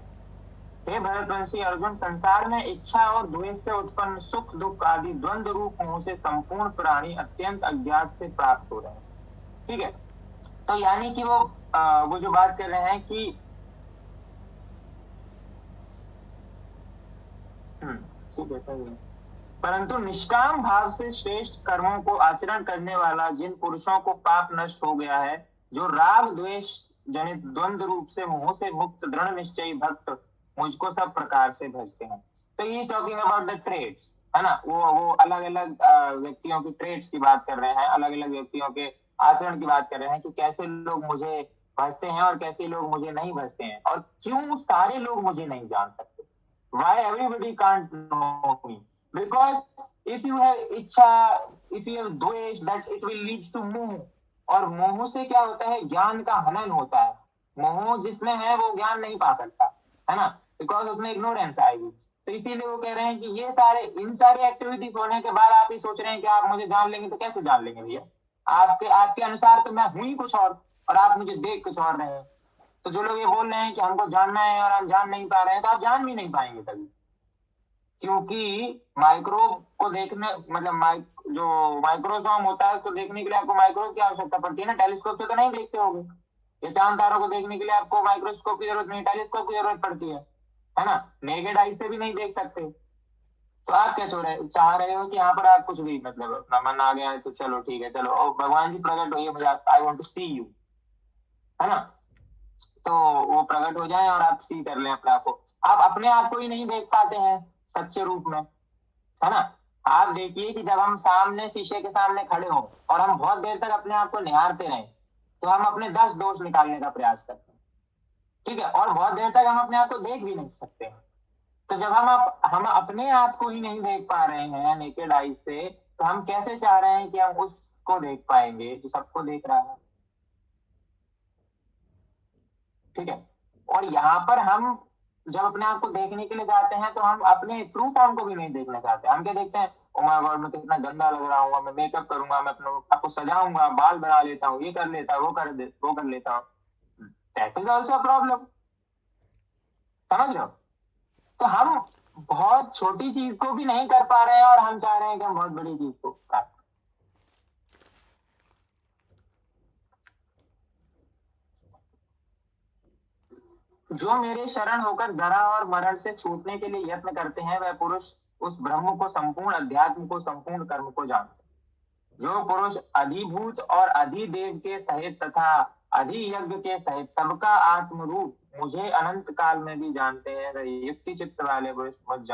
हे भरतवंशी अर्जुन, संसार में इच्छा और द्वेष से उत्पन्न सुख दुख आदि द्वंद्व रूप मोह से संपूर्ण प्राणी अत्यंत अज्ञात से प्राप्त हो रहे हैं। ठीक है, तो यानी कि वो जो बात कर रहे हैं कि ठीक है सही है, परंतु निष्काम भाव से श्रेष्ठ कर्मों को आचरण करने वाला जिन पुरुषों को पाप नष्ट हो गया है, जो राग द्वेष जनित द्वंद्व रूप से मोह से मुक्त दृढ़ निश्चयी भक्त मुझको सब प्रकार से भजते हैं। तो he talking about the trades, है ना, वो अलग अलग व्यक्तियों की ट्रेड्स की बात कर रहे हैं, अलग अलग व्यक्तियों के आचरण की बात कर रहे हैं कि कैसे लोग मुझे भजते हैं और कैसे लोग मुझे नहीं भजते हैं, और क्यों सारे लोग मुझे नहीं जान सकते। Why everybody can't know me? Because if you have इच्छा, if you have द्वेष, that it will lead to मोह, और मोह से क्या होता है, ज्ञान का हनन होता है। मोह जिसमें है वो ज्ञान नहीं पा सकता, है ना, बिकॉज उसमें इग्नोरेंस आएगी। तो इसीलिए वो कह रहे हैं कि ये सारे इन सारे एक्टिविटीज होने के बाद आप ही सोच रहे हैं कि आप मुझे जान लेंगे, तो कैसे जान लेंगे भैया? आपके आपके अनुसार तो मैं हूं ही कुछ और आप मुझे देख कुछ और रहे हैं। तो जो लोग ये बोल रहे हैं कि हमको जानना है और हम जान नहीं पा रहे हैं, तो आप जान भी नहीं पाएंगे कभी, क्योंकि माइक्रोब को देखने, मतलब जो माइक्रोसॉम होता है उसको देखने के लिए आपको माइक्रोब की आवश्यकता पड़ती है ना, टेलीस्कोप से तो नहीं देखते होगे। ये चांद तारों को देखने के लिए आपको माइक्रोस्कोप की जरूरत नहीं, टेलीस्कोप की जरूरत पड़ती है ना, नेकेड आई से भी नहीं देख सकते। तो आप क्या चाह रहे हो कि यहाँ पर आप कुछ भी, मतलब अपना मन आ गया है तो चलो ठीक है, चलो और भगवान जी प्रकट होइए, मुझे I want to see you, है ना, तो वो प्रकट हो जाए और आप सी कर लें अपने आप को। आप अपने आप को ही नहीं देख पाते हैं सच्चे रूप में, है ना। आप देखिए कि जब हम सामने शीशे के सामने खड़े हों और हम बहुत देर तक अपने आप को निहारते रहें, तो हम अपने 10 दोष निकालने का प्रयास करते हैं। ठीक है, और बहुत देर तक हम अपने आप को देख भी नहीं सकते हैं। तो जब हम अपने आप को ही नहीं देख पा रहे हैं नेकेड आई से, तो हम कैसे चाह रहे हैं कि हम उसको देख पाएंगे जो सबको देख रहा है? ठीक है, और यहाँ पर हम जब अपने आप को देखने के लिए जाते हैं तो हम अपने ट्रू फॉर्म को भी नहीं देखना चाहते। हम क्या देखते हैं, ओ माय गॉड मैं कितना गंदा लग रहा हूँ, मैं मेकअप करूंगा, मैं अपने आप को सजाऊंगा, बाल बना लेता हूँ, ये कर लेता हूँ, वो कर लेता हूँ। That is also problem. समझ रहे हो? तो हम बहुत छोटी चीज को भी नहीं कर पा रहे हैं और हम चाह रहे हैं कि हम बहुत बड़ी चीज को कर। जो मेरे शरण होकर जरा और मरण से छूटने के लिए यत्न करते हैं, वह पुरुष उस ब्रह्म को, संपूर्ण अध्यात्म को, संपूर्ण कर्म को जानते हैं। जो पुरुष अधिभूत और अधिदेव के सहित तथा अधियज्ञ के सहित सबका आत्म रूप मुझे अनंत काल में भी जानते हैं, वह युक्ति चित्त वाले पुरुष मुझे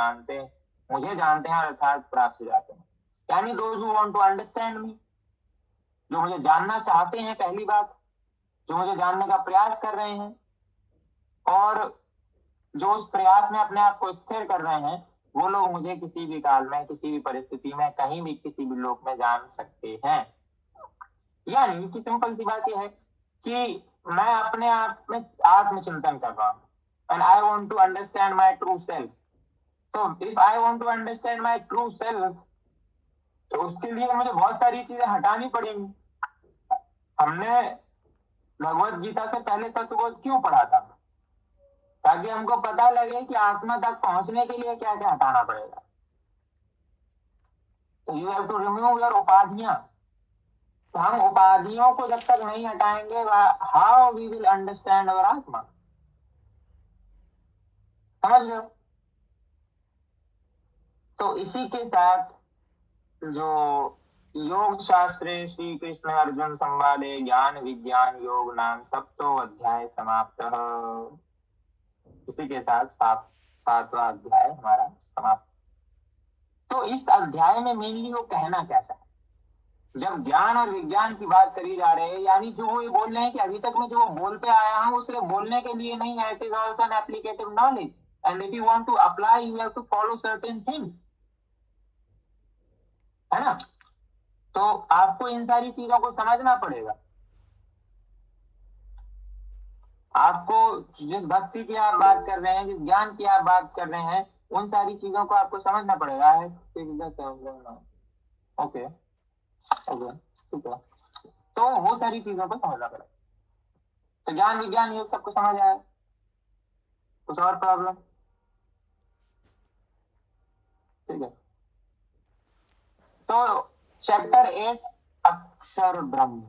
जानते हैं और अर्थात प्राप्त हो जाते हैं। यानी those who want to understand me, जो मुझे जानना चाहते हैं, पहली बात, जो मुझे जानने का प्रयास कर रहे हैं और जो उस प्रयास में अपने आप को स्थिर कर रहे हैं, वो लोग मुझे किसी भी काल में, किसी भी परिस्थिति में, कहीं भी, किसी भी लोक में जान सकते हैं। यानी कि सिंपल सी बात यह है कि मैं अपने आप में आत्मचिंतन कर रहा हूं and I want to understand my true self. तो if I want to understand my true self, तो उसके लिए मुझे बहुत सारी चीजें हटानी पड़ेंगी। हमने भगवत गीता से पहले तत्वबोध क्यों पढ़ा था? ताकि हमको पता लगे कि आत्मा तक पहुंचने के लिए क्या क्या हटाना पड़ेगा। तो you have to remove your उपाधियां। तो हम उपाधियों को जब तक नहीं हटाएंगे, how we will understand our atma. समझ लो। तो इसी के साथ जो योग शास्त्रे श्री कृष्ण अर्जुन संवादे ज्ञान विज्ञान योग नाम सप्तो अध्याय समाप्त। इसी के साथ सातवां अध्याय हमारा समाप्त। तो इस अध्याय में मेनली वो कहना क्या चाहता है? जब ज्ञान और विज्ञान की बात करी जा रही है, यानी जो वो ये बोल रहे हैं कि अभी तक मैं जो बोलते आया हूं, वो सिर्फ बोलने के लिए नहीं है, it is also an applicative knowledge and if you want to apply you have to follow certain things, है ना? तो आपको इन सारी चीजों को समझना पड़ेगा। आपको जिस भक्ति की आप बात कर रहे हैं, जिस ज्ञान की आप बात कर रहे हैं, उन सारी चीजों को आपको समझना पड़ेगा। ओके ओके, ठीक है। तो वो सारी चीजों को समझना पड़ेगा। तो ज्ञान विज्ञान ये सबको समझ आया? कुछ और प्रॉब्लम? ठीक है। तो चैप्टर 8 अक्षर ब्रह्म।